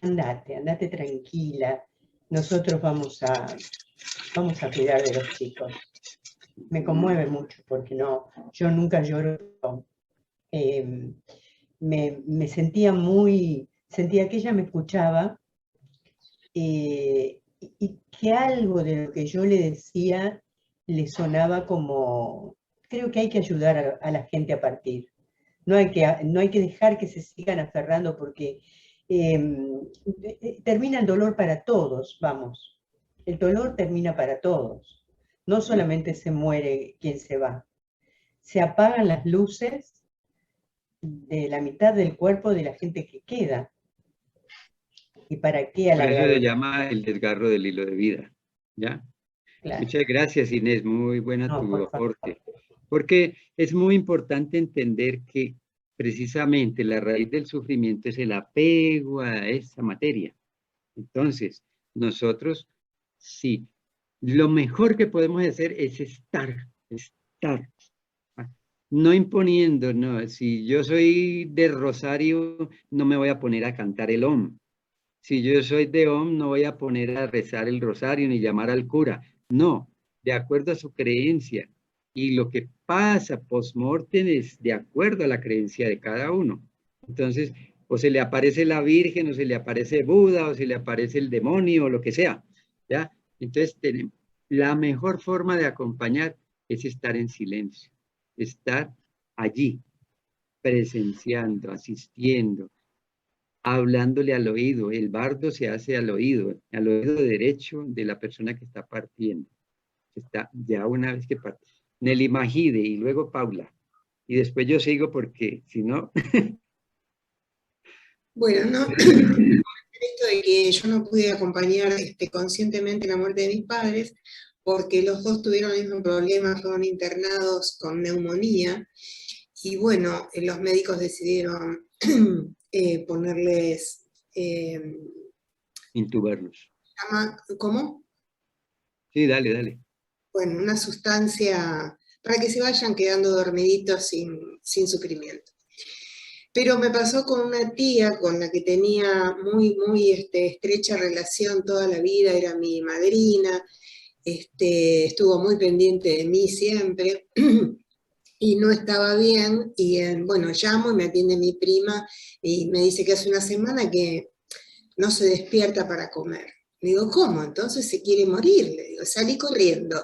Andate tranquila, nosotros vamos a cuidar de los chicos. Me conmueve mucho porque yo nunca lloro. Me sentía sentía que ella me escuchaba y que algo de lo que yo le decía le sonaba como, creo que hay que ayudar a la gente a partir. No hay que dejar que se sigan aferrando porque termina el dolor para todos, vamos. El dolor termina para todos. No solamente se muere quien se va. Se apagan las luces de la mitad del cuerpo de la gente que queda. ¿Y para qué Por eso alargar? se llama el desgarro del hilo de vida, ¿ya? Claro. Muchas gracias, Inés, muy buena No, tu por favor. aporte. Porque es muy importante entender que precisamente la raíz del sufrimiento es el apego a esa materia. Entonces, nosotros, sí, lo mejor que podemos hacer es estar. No imponiendo, no. Si yo soy de Rosario, no me voy a poner a cantar el OM. Si yo soy de OM, no voy a poner a rezar el rosario ni llamar al cura. No, de acuerdo a su creencia. Y lo que pasa post-mortem es de acuerdo a la creencia de cada uno. Entonces, o se le aparece la Virgen, o se le aparece Buda, o se le aparece el demonio, o lo que sea, ¿ya? Entonces, la mejor forma de acompañar es estar en silencio, estar allí, presenciando, asistiendo, hablándole al oído. El bardo se hace al oído derecho de la persona que está partiendo. Está ya una vez que parte. Nelly Magide y luego Paula. Y después yo sigo porque si no... Bueno, no, esto de que yo no pude acompañar conscientemente la muerte de mis padres, porque los dos tuvieron el mismo problema, fueron internados con neumonía, y bueno, los médicos decidieron ponerles... Intubarlos. ¿Cómo? Sí, dale. Bueno, una sustancia para que se vayan quedando dormiditos sin sufrimiento. Pero me pasó con una tía con la que tenía muy estrecha relación toda la vida, era mi madrina, estuvo muy pendiente de mí siempre, y no estaba bien, y bueno, llamo y me atiende mi prima, y me dice que hace una semana que no se despierta para comer. Le digo, ¿cómo? Entonces se quiere morir, le digo, salí corriendo.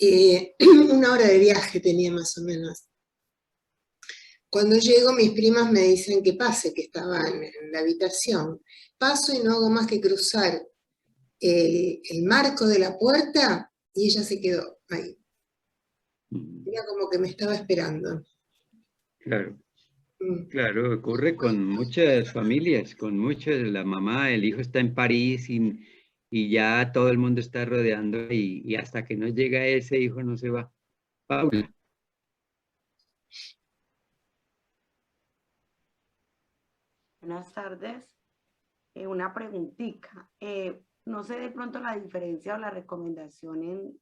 1 hora de viaje tenía más o menos. Cuando llego, mis primas me dicen que pase, que estaba en la habitación. Paso y no hago más que cruzar el marco de la puerta y ella se quedó ahí. Era como que me estaba esperando. Claro. Claro, ocurre con muchas familias, con muchas, la mamá, el hijo está en París y ya todo el mundo está rodeando y hasta que no llega ese hijo no se va. Paula. Buenas tardes. Una preguntita. No sé de pronto la diferencia o la recomendación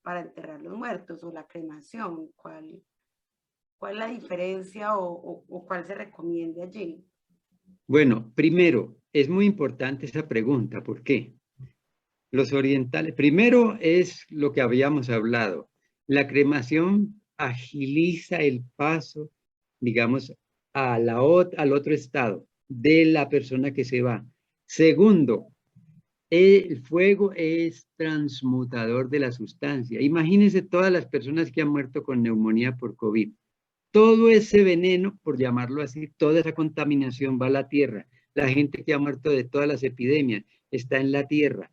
para enterrar los muertos o la cremación. ¿Cuál es la diferencia o cuál se recomienda allí? Bueno, primero, es muy importante esa pregunta. ¿Por qué? Los orientales, primero es lo que habíamos hablado. La cremación agiliza el paso, digamos, al otro estado de la persona que se va. Segundo, el fuego es transmutador de la sustancia. Imagínense todas las personas que han muerto con neumonía por COVID. todo ese veneno, por llamarlo así, toda esa contaminación va a la tierra. La gente que ha muerto de todas las epidemias está en la tierra.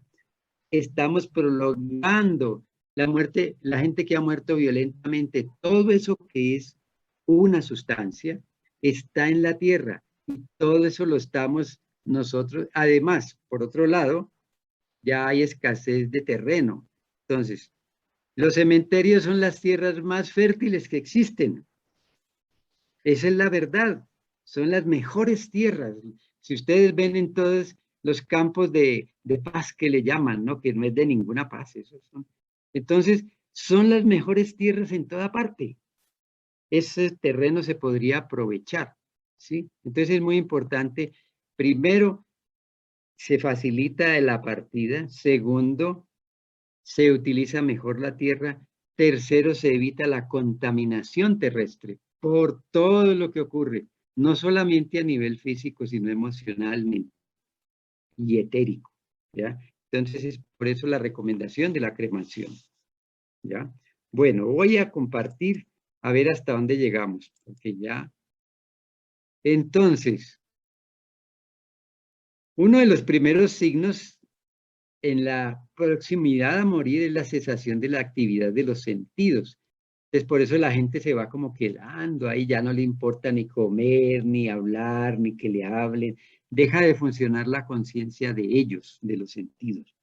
Estamos prolongando la muerte, la gente que ha muerto violentamente, todo eso que es una sustancia está en la tierra y todo eso lo estamos nosotros. Además, por otro lado, ya hay escasez de terreno. Entonces, los cementerios son las tierras más fértiles que existen. Esa es la verdad. Son las mejores tierras. Si ustedes ven en todos los campos de paz que le llaman, ¿no? Que no es de ninguna paz. Entonces, son las mejores tierras en toda parte. Ese terreno se podría aprovechar, ¿sí? Entonces es muy importante. Primero, se facilita la partida. Segundo, se utiliza mejor la tierra. Tercero, se evita la contaminación terrestre por todo lo que ocurre, no solamente a nivel físico, sino emocionalmente y etérico, ¿ya? Entonces es por eso la recomendación de la cremación, ¿ya? Bueno, voy a compartir a ver hasta dónde llegamos, porque ya... Entonces, uno de los primeros signos en la proximidad a morir es la cesación de la actividad de los sentidos. Entonces, por eso la gente se va como quedando ahí, ya no le importa ni comer, ni hablar, ni que le hablen. Deja de funcionar la conciencia de ellos, de los sentidos.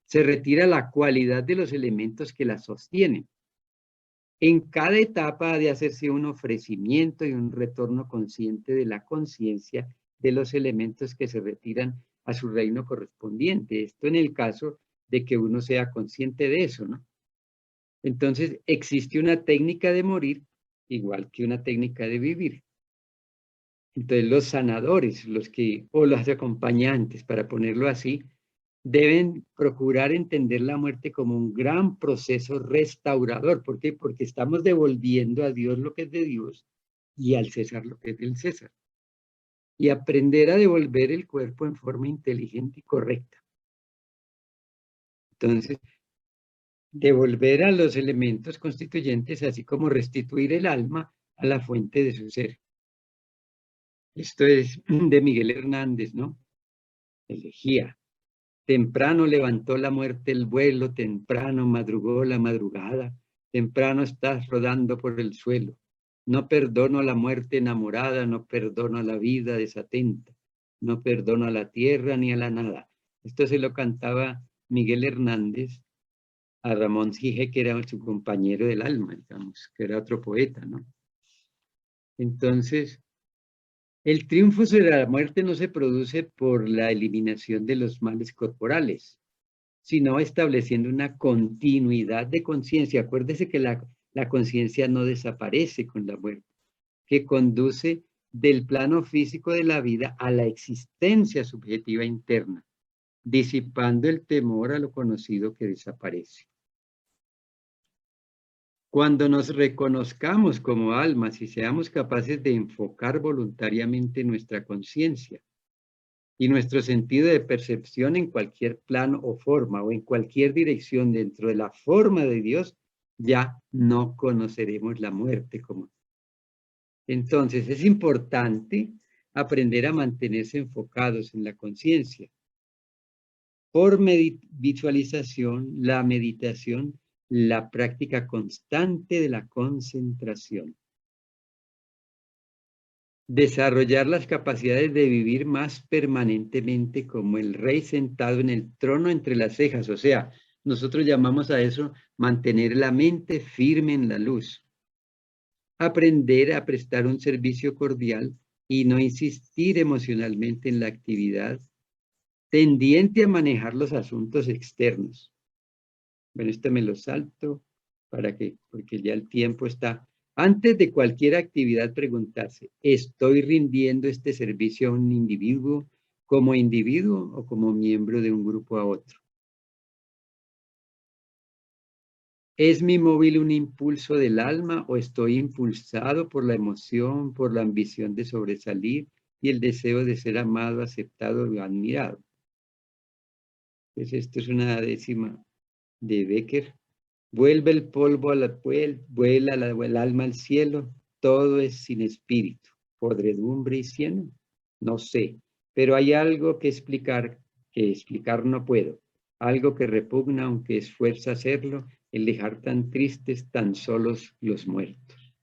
Se retira la cualidad de los elementos que la sostienen. En cada etapa ha de hacerse un ofrecimiento y un retorno consciente de la conciencia de los elementos que se retiran a su reino correspondiente. Esto en el caso de que uno sea consciente de eso, ¿no? Entonces, existe una técnica de morir igual que una técnica de vivir. Entonces, los sanadores, o los acompañantes, para ponerlo así, deben procurar entender la muerte como un gran proceso restaurador. ¿Por qué? Porque estamos devolviendo a Dios lo que es de Dios y al César lo que es del César. Y aprender a devolver el cuerpo en forma inteligente y correcta. Entonces, devolver a los elementos constituyentes, así como restituir el alma a la fuente de su ser. Esto es de Miguel Hernández, ¿no? Elegía. Temprano levantó la muerte el vuelo, temprano madrugó la madrugada, temprano estás rodando por el suelo. No perdono a la muerte enamorada, no perdono a la vida desatenta, no perdono a la tierra ni a la nada. Esto se lo cantaba Miguel Hernández a Ramón Sige, que era su compañero del alma, digamos, que era otro poeta, ¿no? Entonces, el triunfo sobre la muerte no se produce por la eliminación de los males corporales, sino estableciendo una continuidad de conciencia. Acuérdese que la conciencia no desaparece con la muerte, que conduce del plano físico de la vida a la existencia subjetiva interna, disipando el temor a lo conocido que desaparece. Cuando nos reconozcamos como almas y seamos capaces de enfocar voluntariamente nuestra conciencia y nuestro sentido de percepción en cualquier plano o forma o en cualquier dirección dentro de la forma de Dios, ya no conoceremos la muerte como. Entonces es importante aprender a mantenerse enfocados en la conciencia. Por visualización, la meditación, la práctica constante de la concentración. Desarrollar las capacidades de vivir más permanentemente como el rey sentado en el trono entre las cejas. O sea, nosotros llamamos a eso mantener la mente firme en la luz. Aprender a prestar un servicio cordial y no insistir emocionalmente en la actividad tendiente a manejar los asuntos externos. Bueno, este me lo salto porque ya el tiempo está. Antes de cualquier actividad, preguntarse, ¿estoy rindiendo este servicio a un individuo como individuo o como miembro de un grupo a otro? ¿Es mi móvil un impulso del alma o estoy impulsado por la emoción, por la ambición de sobresalir y el deseo de ser amado, aceptado y admirado? Pues esto es una décima de Becker. Vuelve el polvo a la vuela el alma al cielo, todo es sin espíritu, podredumbre y cieno. No sé, pero hay algo que explicar no puedo. Algo que repugna, aunque esfuerza hacerlo, el dejar tan tristes, tan solos los muertos.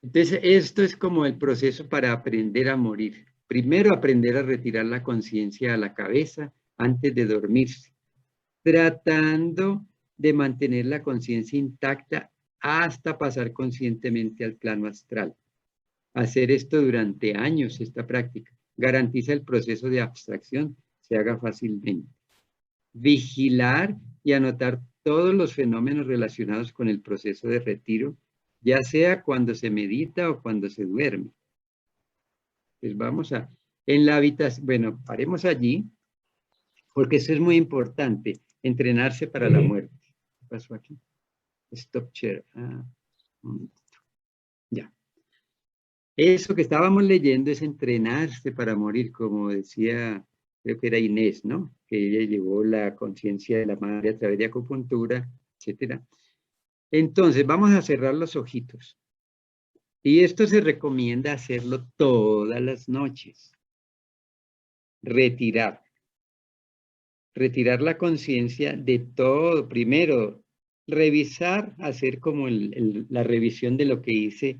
Entonces, esto es como el proceso para aprender a morir. Primero, aprender a retirar la conciencia a la cabeza antes de dormirse, tratando de mantener la conciencia intacta hasta pasar conscientemente al plano astral. Hacer esto durante años, esta práctica, garantiza el proceso de abstracción se haga fácilmente. Vigilar y anotar todos los fenómenos relacionados con el proceso de retiro, ya sea cuando se medita o cuando se duerme. Pues vamos a, en la habitación, bueno, paremos allí, porque eso es muy importante, entrenarse para la muerte. ¿Qué pasó aquí? Stop share. Un momentito. Ya. Eso que estábamos leyendo es entrenarse para morir, como decía, creo que era Inés, ¿no? Que ella llevó la conciencia de la madre a través de acupuntura, etcétera. Entonces, vamos a cerrar los ojitos. Y esto se recomienda hacerlo todas las noches. Retirar la conciencia de todo. Primero, revisar, hacer como la revisión de lo que hice,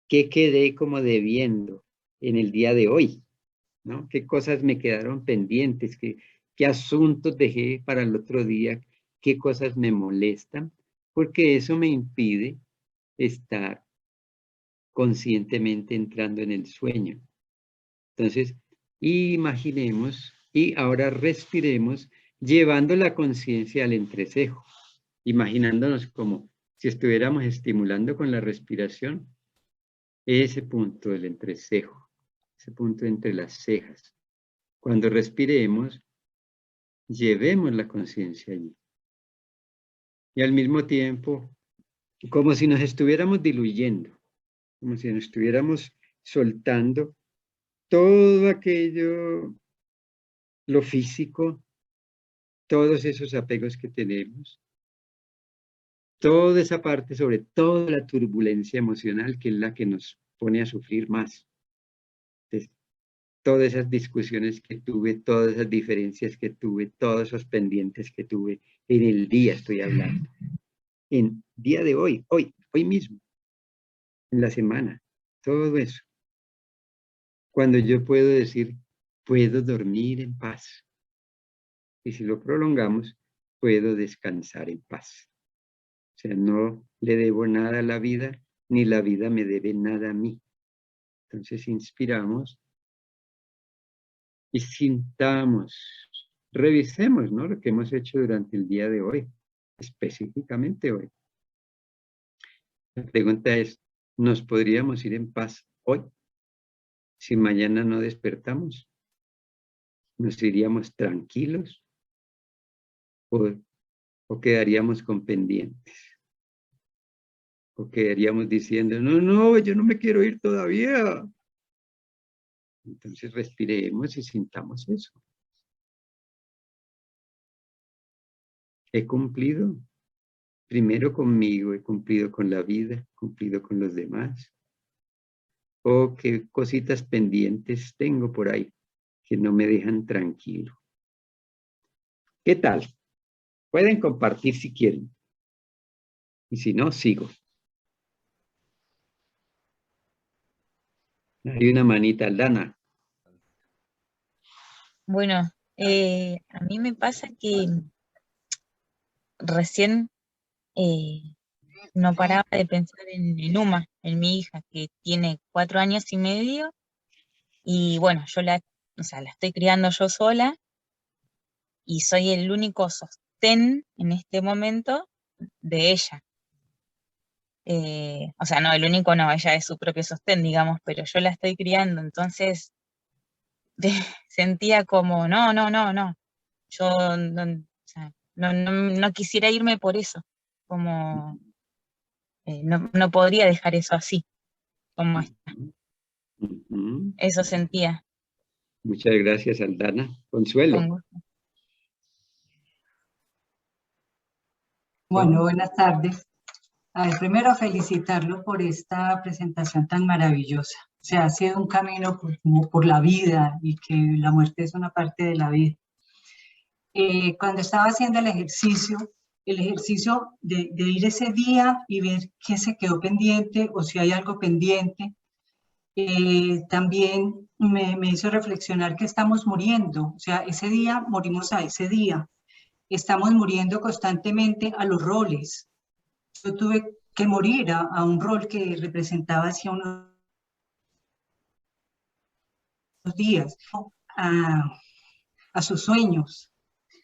qué quedé como debiendo en el día de hoy, ¿no? ¿Qué cosas me quedaron pendientes? ¿Qué asuntos dejé para el otro día? ¿Qué cosas me molestan? Porque eso me impide estar conscientemente entrando en el sueño. Entonces, imaginemos y ahora respiremos llevando la conciencia al entrecejo, imaginándonos como si estuviéramos estimulando con la respiración ese punto del entrecejo, ese punto entre las cejas. Cuando respiremos, llevemos la conciencia allí. Y al mismo tiempo, como si nos estuviéramos diluyendo, como si nos estuviéramos soltando todo aquello, lo físico, todos esos apegos que tenemos, toda esa parte, sobre todo la turbulencia emocional, que es la que nos pone a sufrir más. Entonces, todas esas discusiones que tuve, todas esas diferencias que tuve, todos esos pendientes que tuve, en el día estoy hablando. En día de hoy mismo, en la semana, todo eso. Cuando yo puedo decir, puedo dormir en paz. Y si lo prolongamos, puedo descansar en paz. O sea, no le debo nada a la vida, ni la vida me debe nada a mí. Entonces inspiramos y sintamos, revisemos, ¿no?, lo que hemos hecho durante el día de hoy, específicamente hoy. La pregunta es, ¿nos podríamos ir en paz hoy? Si mañana no despertamos, ¿nos iríamos tranquilos o quedaríamos con pendientes? ¿O quedaríamos diciendo, no, yo no me quiero ir todavía? Entonces respiremos y sintamos eso. He cumplido primero conmigo, he cumplido con la vida, he cumplido con los demás. O qué cositas pendientes tengo por ahí que no me dejan tranquilo. ¿Qué tal? Pueden compartir si quieren. Y si no, sigo. Hay una manita, Aldana. Bueno, a mí me pasa que recién no paraba de pensar en Uma, en mi hija, que tiene 4 años y medio, y bueno, yo la estoy criando yo sola, y soy el único sostén en este momento de ella. O sea, no, el único no, ella es su propio sostén, digamos, pero yo la estoy criando, entonces sentía como, no, yo no quisiera irme por eso, como no podría dejar eso así, como está. Eso sentía. Muchas gracias, Aldana. Consuelo. Con gusto. Bueno, buenas tardes. A ver, primero felicitarlo por esta presentación tan maravillosa. O sea, ha sido un camino como por la vida y que la muerte es una parte de la vida. Cuando estaba haciendo el ejercicio de ir ese día y ver qué se quedó pendiente o si hay algo pendiente, también me hizo reflexionar que estamos muriendo. O sea, ese día morimos a ese día. Estamos muriendo constantemente a los roles. Yo tuve que morir a un rol que representaba hacia unos días, a sus sueños.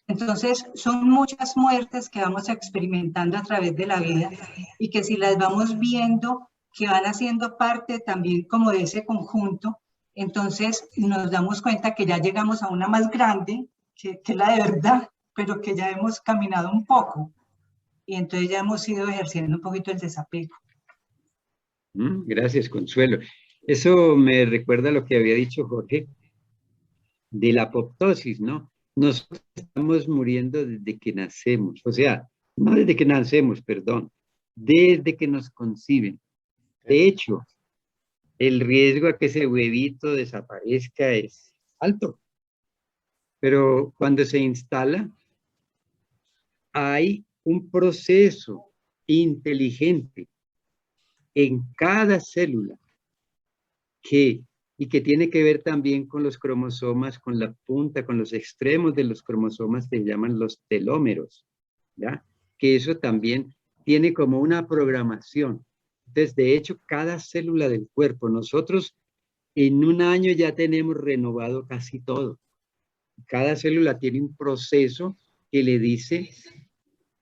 Entonces, son muchas muertes que vamos experimentando a través de la vida y que si las vamos viendo, que van haciendo parte también como de ese conjunto, entonces nos damos cuenta que ya llegamos a una más grande, que la de verdad, pero que ya hemos caminado un poco. Y entonces ya hemos ido ejerciendo un poquito el desapego. Gracias, Consuelo. Eso me recuerda a lo que había dicho Jorge de la apoptosis, ¿no? Nosotros estamos muriendo desde que nacemos, o sea, no desde que nacemos, perdón, desde que nos conciben. De hecho, el riesgo a que ese huevito desaparezca es alto, pero cuando se instala, hay un proceso inteligente en cada célula y que tiene que ver también con los cromosomas, con la punta, con los extremos de los cromosomas que se llaman los telómeros, ¿ya? Que eso también tiene como una programación. Entonces, de hecho, cada célula del cuerpo, nosotros en un año ya tenemos renovado casi todo. Cada célula tiene un proceso que le dice,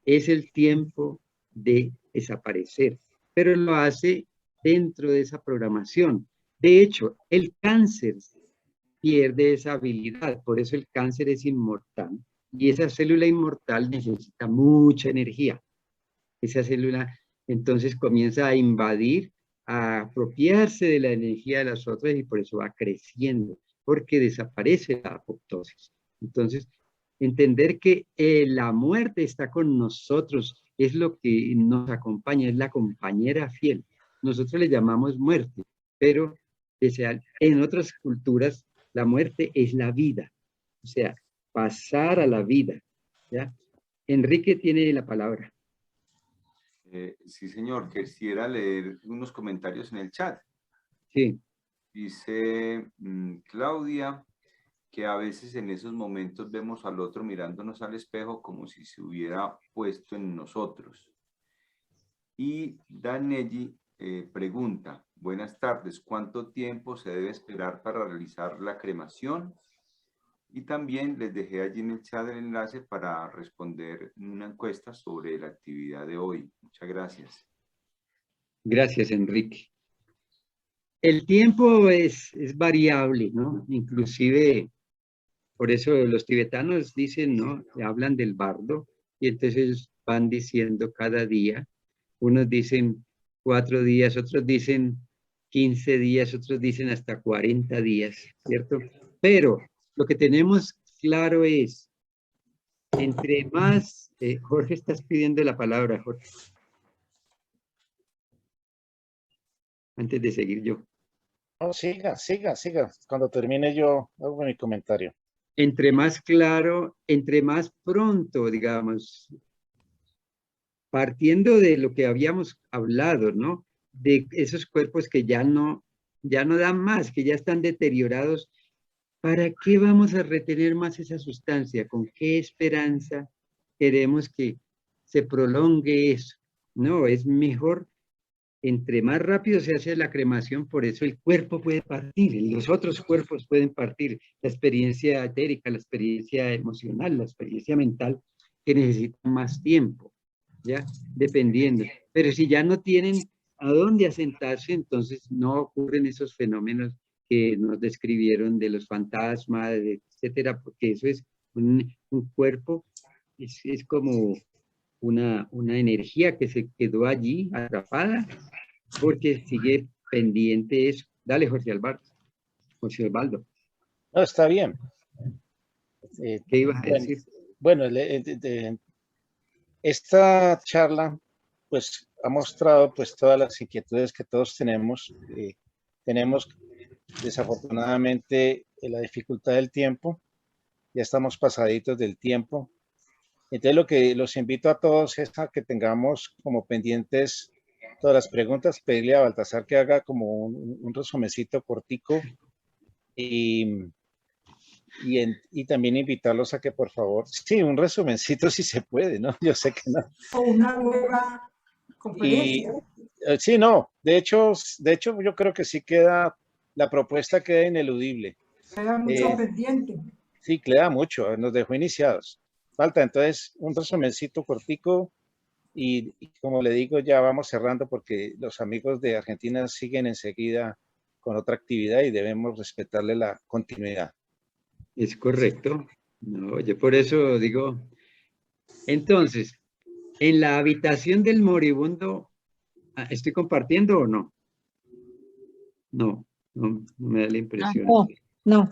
es el tiempo de desaparecer, pero lo hace dentro de esa programación. De hecho, el cáncer pierde esa habilidad, por eso el cáncer es inmortal. Y esa célula inmortal necesita mucha energía. Esa célula entonces comienza a invadir, a apropiarse de la energía de las otras y por eso va creciendo, porque desaparece la apoptosis. Entonces, entender que la muerte está con nosotros, es lo que nos acompaña, es la compañera fiel. Nosotros le llamamos muerte, pero en otras culturas la muerte es la vida, o sea, pasar a la vida, ¿ya? Enrique tiene la palabra. Sí, señor, quisiera leer unos comentarios en el chat. Sí. Dice Claudia que a veces en esos momentos vemos al otro mirándonos al espejo como si se hubiera puesto en nosotros. Y Danelli pregunta, buenas tardes, ¿cuánto tiempo se debe esperar para realizar la cremación? Y también les dejé allí en el chat el enlace para responder una encuesta sobre la actividad de hoy. Muchas gracias. Gracias, Enrique. El tiempo es variable, ¿no? Inclusive, por eso los tibetanos dicen, ¿no? Hablan del bardo, y entonces van diciendo cada día. Unos dicen 4 días, otros dicen 15 días, otros dicen hasta 40 días, ¿cierto? Pero lo que tenemos claro es, entre más... Jorge, estás pidiendo la palabra, Jorge. Antes de seguir yo. No, siga. Cuando termine yo hago mi comentario. Entre más claro, entre más pronto, digamos, partiendo de lo que habíamos hablado, ¿no? De esos cuerpos que ya no dan más, que ya están deteriorados. ¿Para qué vamos a retener más esa sustancia? ¿Con qué esperanza queremos que se prolongue eso? No, es mejor, entre más rápido se hace la cremación, por eso el cuerpo puede partir, los otros cuerpos pueden partir, la experiencia etérica, la experiencia emocional, la experiencia mental, que necesitan más tiempo, ¿ya? Dependiendo. Pero si ya no tienen a dónde asentarse, entonces no ocurren esos fenómenos que nos describieron de los fantasmas, etcétera, porque eso es un cuerpo, es como una energía que se quedó allí atrapada, porque sigue pendiente eso. Dale, José Osvaldo. No, está bien. ¿Qué ibas a decir? Bueno, esta charla pues ha mostrado pues todas las inquietudes que todos tenemos. Tenemos desafortunadamente la dificultad del tiempo, ya estamos pasaditos del tiempo. Entonces lo que los invito a todos es a que tengamos como pendientes todas las preguntas, pedirle a Baltasar que haga como un resumencito cortico y también invitarlos a que por favor, sí, un resumencito si se puede, ¿no? Yo sé que no. O una nueva conferencia. Sí, no, de hecho yo creo que sí queda, la propuesta queda ineludible. Queda mucho pendiente. Sí, queda mucho, nos dejó iniciados. Falta entonces un resumencito cortico y como le digo, ya vamos cerrando porque los amigos de Argentina siguen enseguida con otra actividad y debemos respetarle la continuidad. Es correcto. No, yo por eso digo, entonces, en la habitación del moribundo, ¿estoy compartiendo o no? No me da la impresión. No.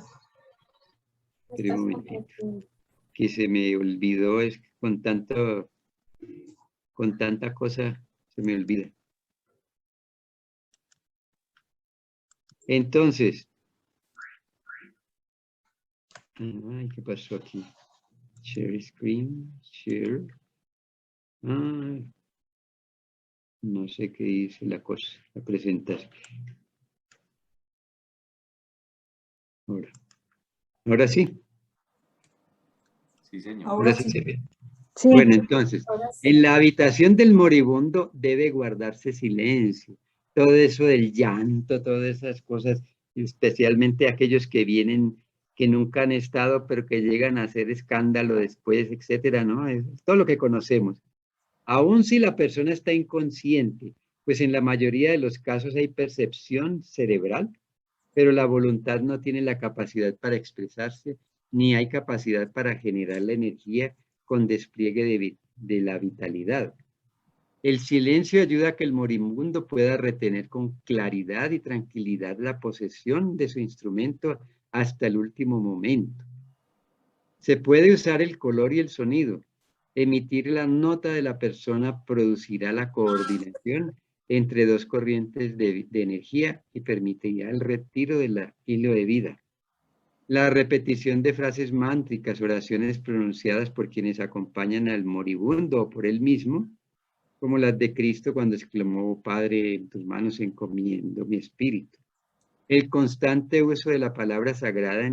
Pero un momentito, que se me olvidó, es que con tanta cosa se me olvida. Entonces, ay, ¿qué pasó aquí? Share screen, share. No sé qué dice la cosa, la presentación. Ahora sí. Sí, señor. Ahora sí se ve. Sí. Bueno, entonces, en la habitación del moribundo debe guardarse silencio. Todo eso del llanto, todas esas cosas, especialmente aquellos que vienen, que nunca han estado, pero que llegan a hacer escándalo después, etcétera, ¿no? Es todo lo que conocemos. Aún si la persona está inconsciente, pues en la mayoría de los casos hay percepción cerebral, pero la voluntad no tiene la capacidad para expresarse, ni hay capacidad para generar la energía con despliegue de la vitalidad. El silencio ayuda a que el moribundo pueda retener con claridad y tranquilidad la posesión de su instrumento hasta el último momento. Se puede usar el color y el sonido. Emitir la nota de la persona producirá la coordinación entre dos corrientes de energía y permitirá el retiro del hilo de vida. La repetición de frases mántricas, oraciones pronunciadas por quienes acompañan al moribundo o por él mismo, como las de Cristo cuando exclamó: Padre, en tus manos encomiendo mi espíritu. El constante uso de la palabra sagrada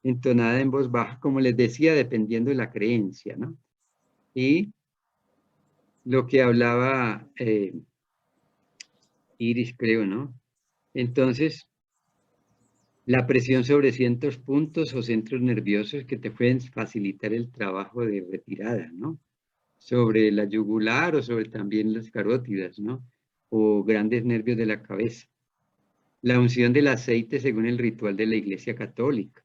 entonada en voz baja, como les decía, dependiendo de la creencia, ¿no? Y lo que hablaba Iris, creo, ¿no? Entonces, la presión sobre ciertos puntos o centros nerviosos que te pueden facilitar el trabajo de retirada, ¿no? Sobre la yugular o sobre también las carótidas, ¿no? O grandes nervios de la cabeza. La unción del aceite según el ritual de la Iglesia Católica.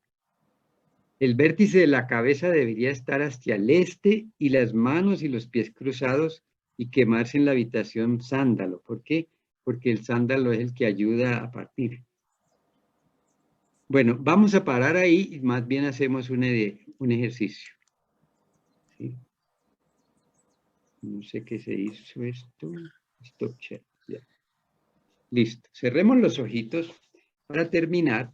El vértice de la cabeza debería estar hacia el este y las manos y los pies cruzados y quemarse en la habitación sándalo. ¿Por qué? Porque el sándalo es el que ayuda a partir. Bueno, vamos a parar ahí y más bien hacemos un ejercicio. ¿Sí? No sé qué se hizo esto. Stop chat. Ya. Listo. Cerremos los ojitos para terminar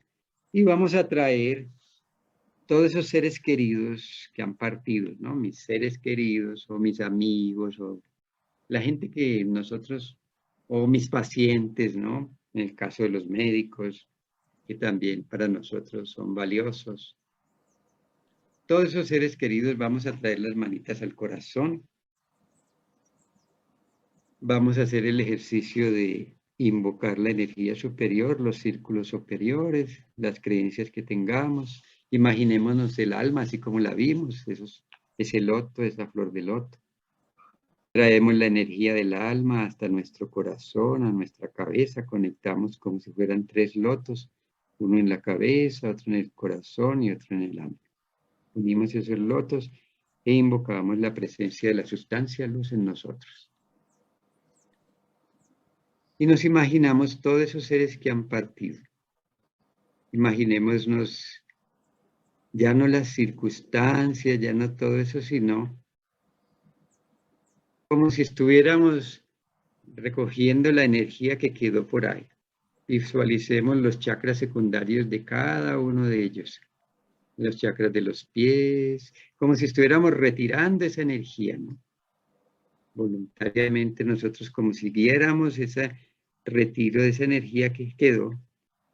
y vamos a traer todos esos seres queridos que han partido, ¿no? Mis seres queridos o mis amigos o la gente que nosotros, o mis pacientes, ¿no? En el caso de los médicos, que también para nosotros son valiosos. Todos esos seres queridos vamos a traer las manitas al corazón. Vamos a hacer el ejercicio de invocar la energía superior, los círculos superiores, las creencias que tengamos. Imaginémonos el alma así como la vimos, ese loto, esa flor de loto. Traemos la energía del alma hasta nuestro corazón, a nuestra cabeza, conectamos como si fueran 3 lotos, uno en la cabeza, otro en el corazón y otro en el alma. Unimos esos lotos e invocamos la presencia de la sustancia luz en nosotros. Y nos imaginamos todos esos seres que han partido. Imaginémonos ya no las circunstancias, ya no todo eso, sino como si estuviéramos recogiendo la energía que quedó por ahí. Visualicemos los chakras secundarios de cada uno de ellos. Los chakras de los pies, como si estuviéramos retirando esa energía, ¿no? Voluntariamente nosotros como si guiáramos ese retiro de esa energía que quedó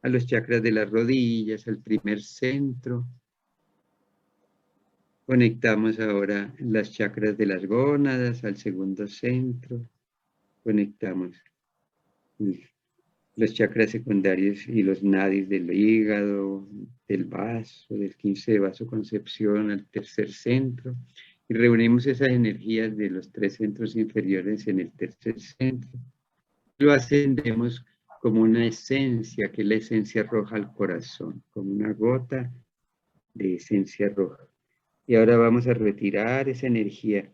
a los chakras de las rodillas, al primer centro. Conectamos ahora las chakras de las gónadas al segundo centro. Conectamos los chakras secundarios y los nadis del hígado, del vaso, del 15 de vasoconcepción al tercer centro. Y reunimos esas energías de los 3 centros inferiores en el tercer centro. Lo ascendemos como una esencia, que es la esencia roja al corazón, como una gota de esencia roja. Y ahora vamos a retirar esa energía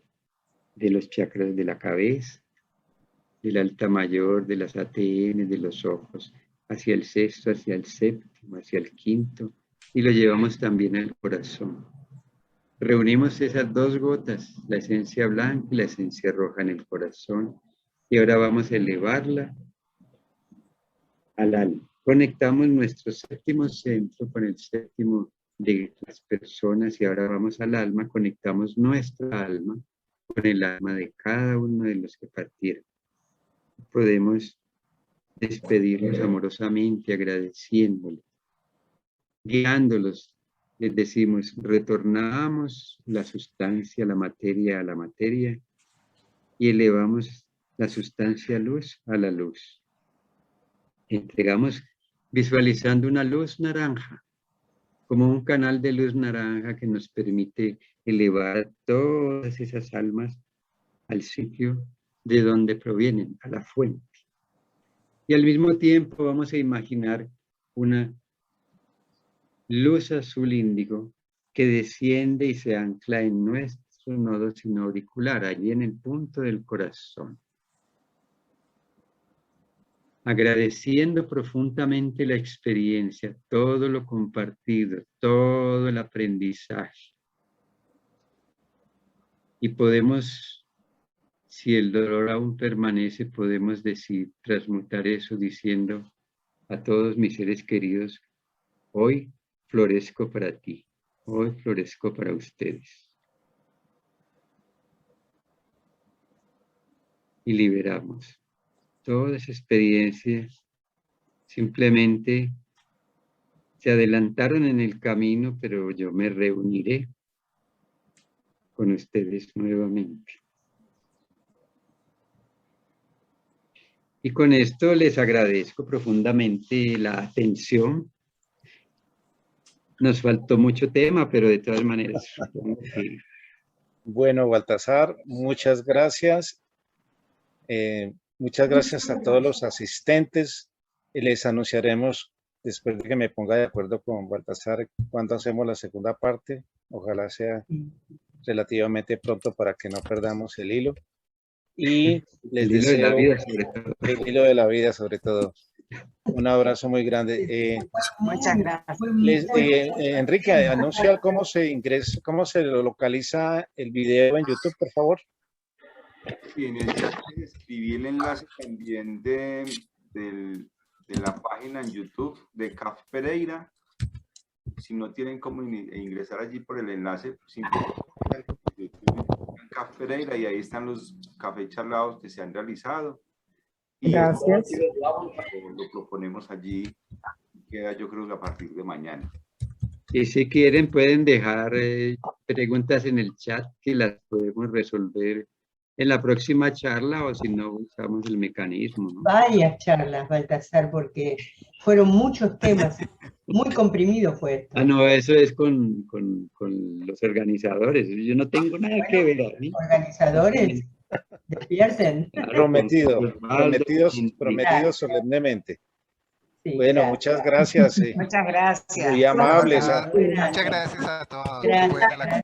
de los chakras de la cabeza, del alta mayor, de las ATN, de los ojos, hacia el sexto, hacia el séptimo, hacia el quinto, y lo llevamos también al corazón. Reunimos esas 2 gotas, la esencia blanca y la esencia roja en el corazón, y ahora vamos a elevarla al alma. Conectamos nuestro séptimo centro con el séptimo de las personas, y ahora vamos al alma, conectamos nuestra alma con el alma de cada uno de los que partieron. Podemos despedirnos amorosamente, agradeciéndoles, guiándolos. Les decimos, retornamos la sustancia, la materia a la materia, y elevamos la sustancia luz a la luz. Entregamos visualizando una luz naranja, como un canal de luz naranja que nos permite elevar todas esas almas al sitio de donde provienen, a la fuente. Y al mismo tiempo vamos a imaginar una luz azul índigo que desciende y se ancla en nuestro nodo sinoauricular, allí en el punto del corazón. Agradeciendo profundamente la experiencia, todo lo compartido, todo el aprendizaje. Y podemos, si el dolor aún permanece, podemos decir, transmutar eso diciendo a todos mis seres queridos, hoy florezco para ti, hoy florezco para ustedes. Y liberamos. Toda esa experiencia simplemente se adelantaron en el camino, pero yo me reuniré con ustedes nuevamente. Y con esto les agradezco profundamente la atención. Nos faltó mucho tema, pero de todas maneras. Bueno, Baltasar, muchas gracias. Muchas gracias a todos los asistentes. Les anunciaremos, después de que me ponga de acuerdo con Baltasar, cuando hacemos la segunda parte. Ojalá sea relativamente pronto para que no perdamos el hilo. Y les deseo el hilo de la vida, sobre todo. Un abrazo muy grande. Muchas gracias. Enrique, anuncia cómo se ingresa, cómo se localiza el video en YouTube, por favor. Sí, en el chat les escribí el enlace también de la página en YouTube de CAF Pereira. Si no tienen cómo ingresar allí por el enlace, simplemente CAF Pereira, y ahí están los cafés charlados que se han realizado. Y gracias. Lo proponemos allí, queda yo creo que a partir de mañana. Y si quieren pueden dejar preguntas en el chat que las podemos resolver en la próxima charla, o si no usamos el mecanismo, ¿no? Varias charlas, Baltasar, porque fueron muchos temas, muy comprimido fue esto. Ah, no, eso es con los organizadores, yo no tengo nada que ver ahí. Organizadores, despierten. Prometidos solemnemente. Sí, bueno, gracias. Muchas gracias. Muchas gracias. Muy amables. Muchas gracias a todos. Gracias.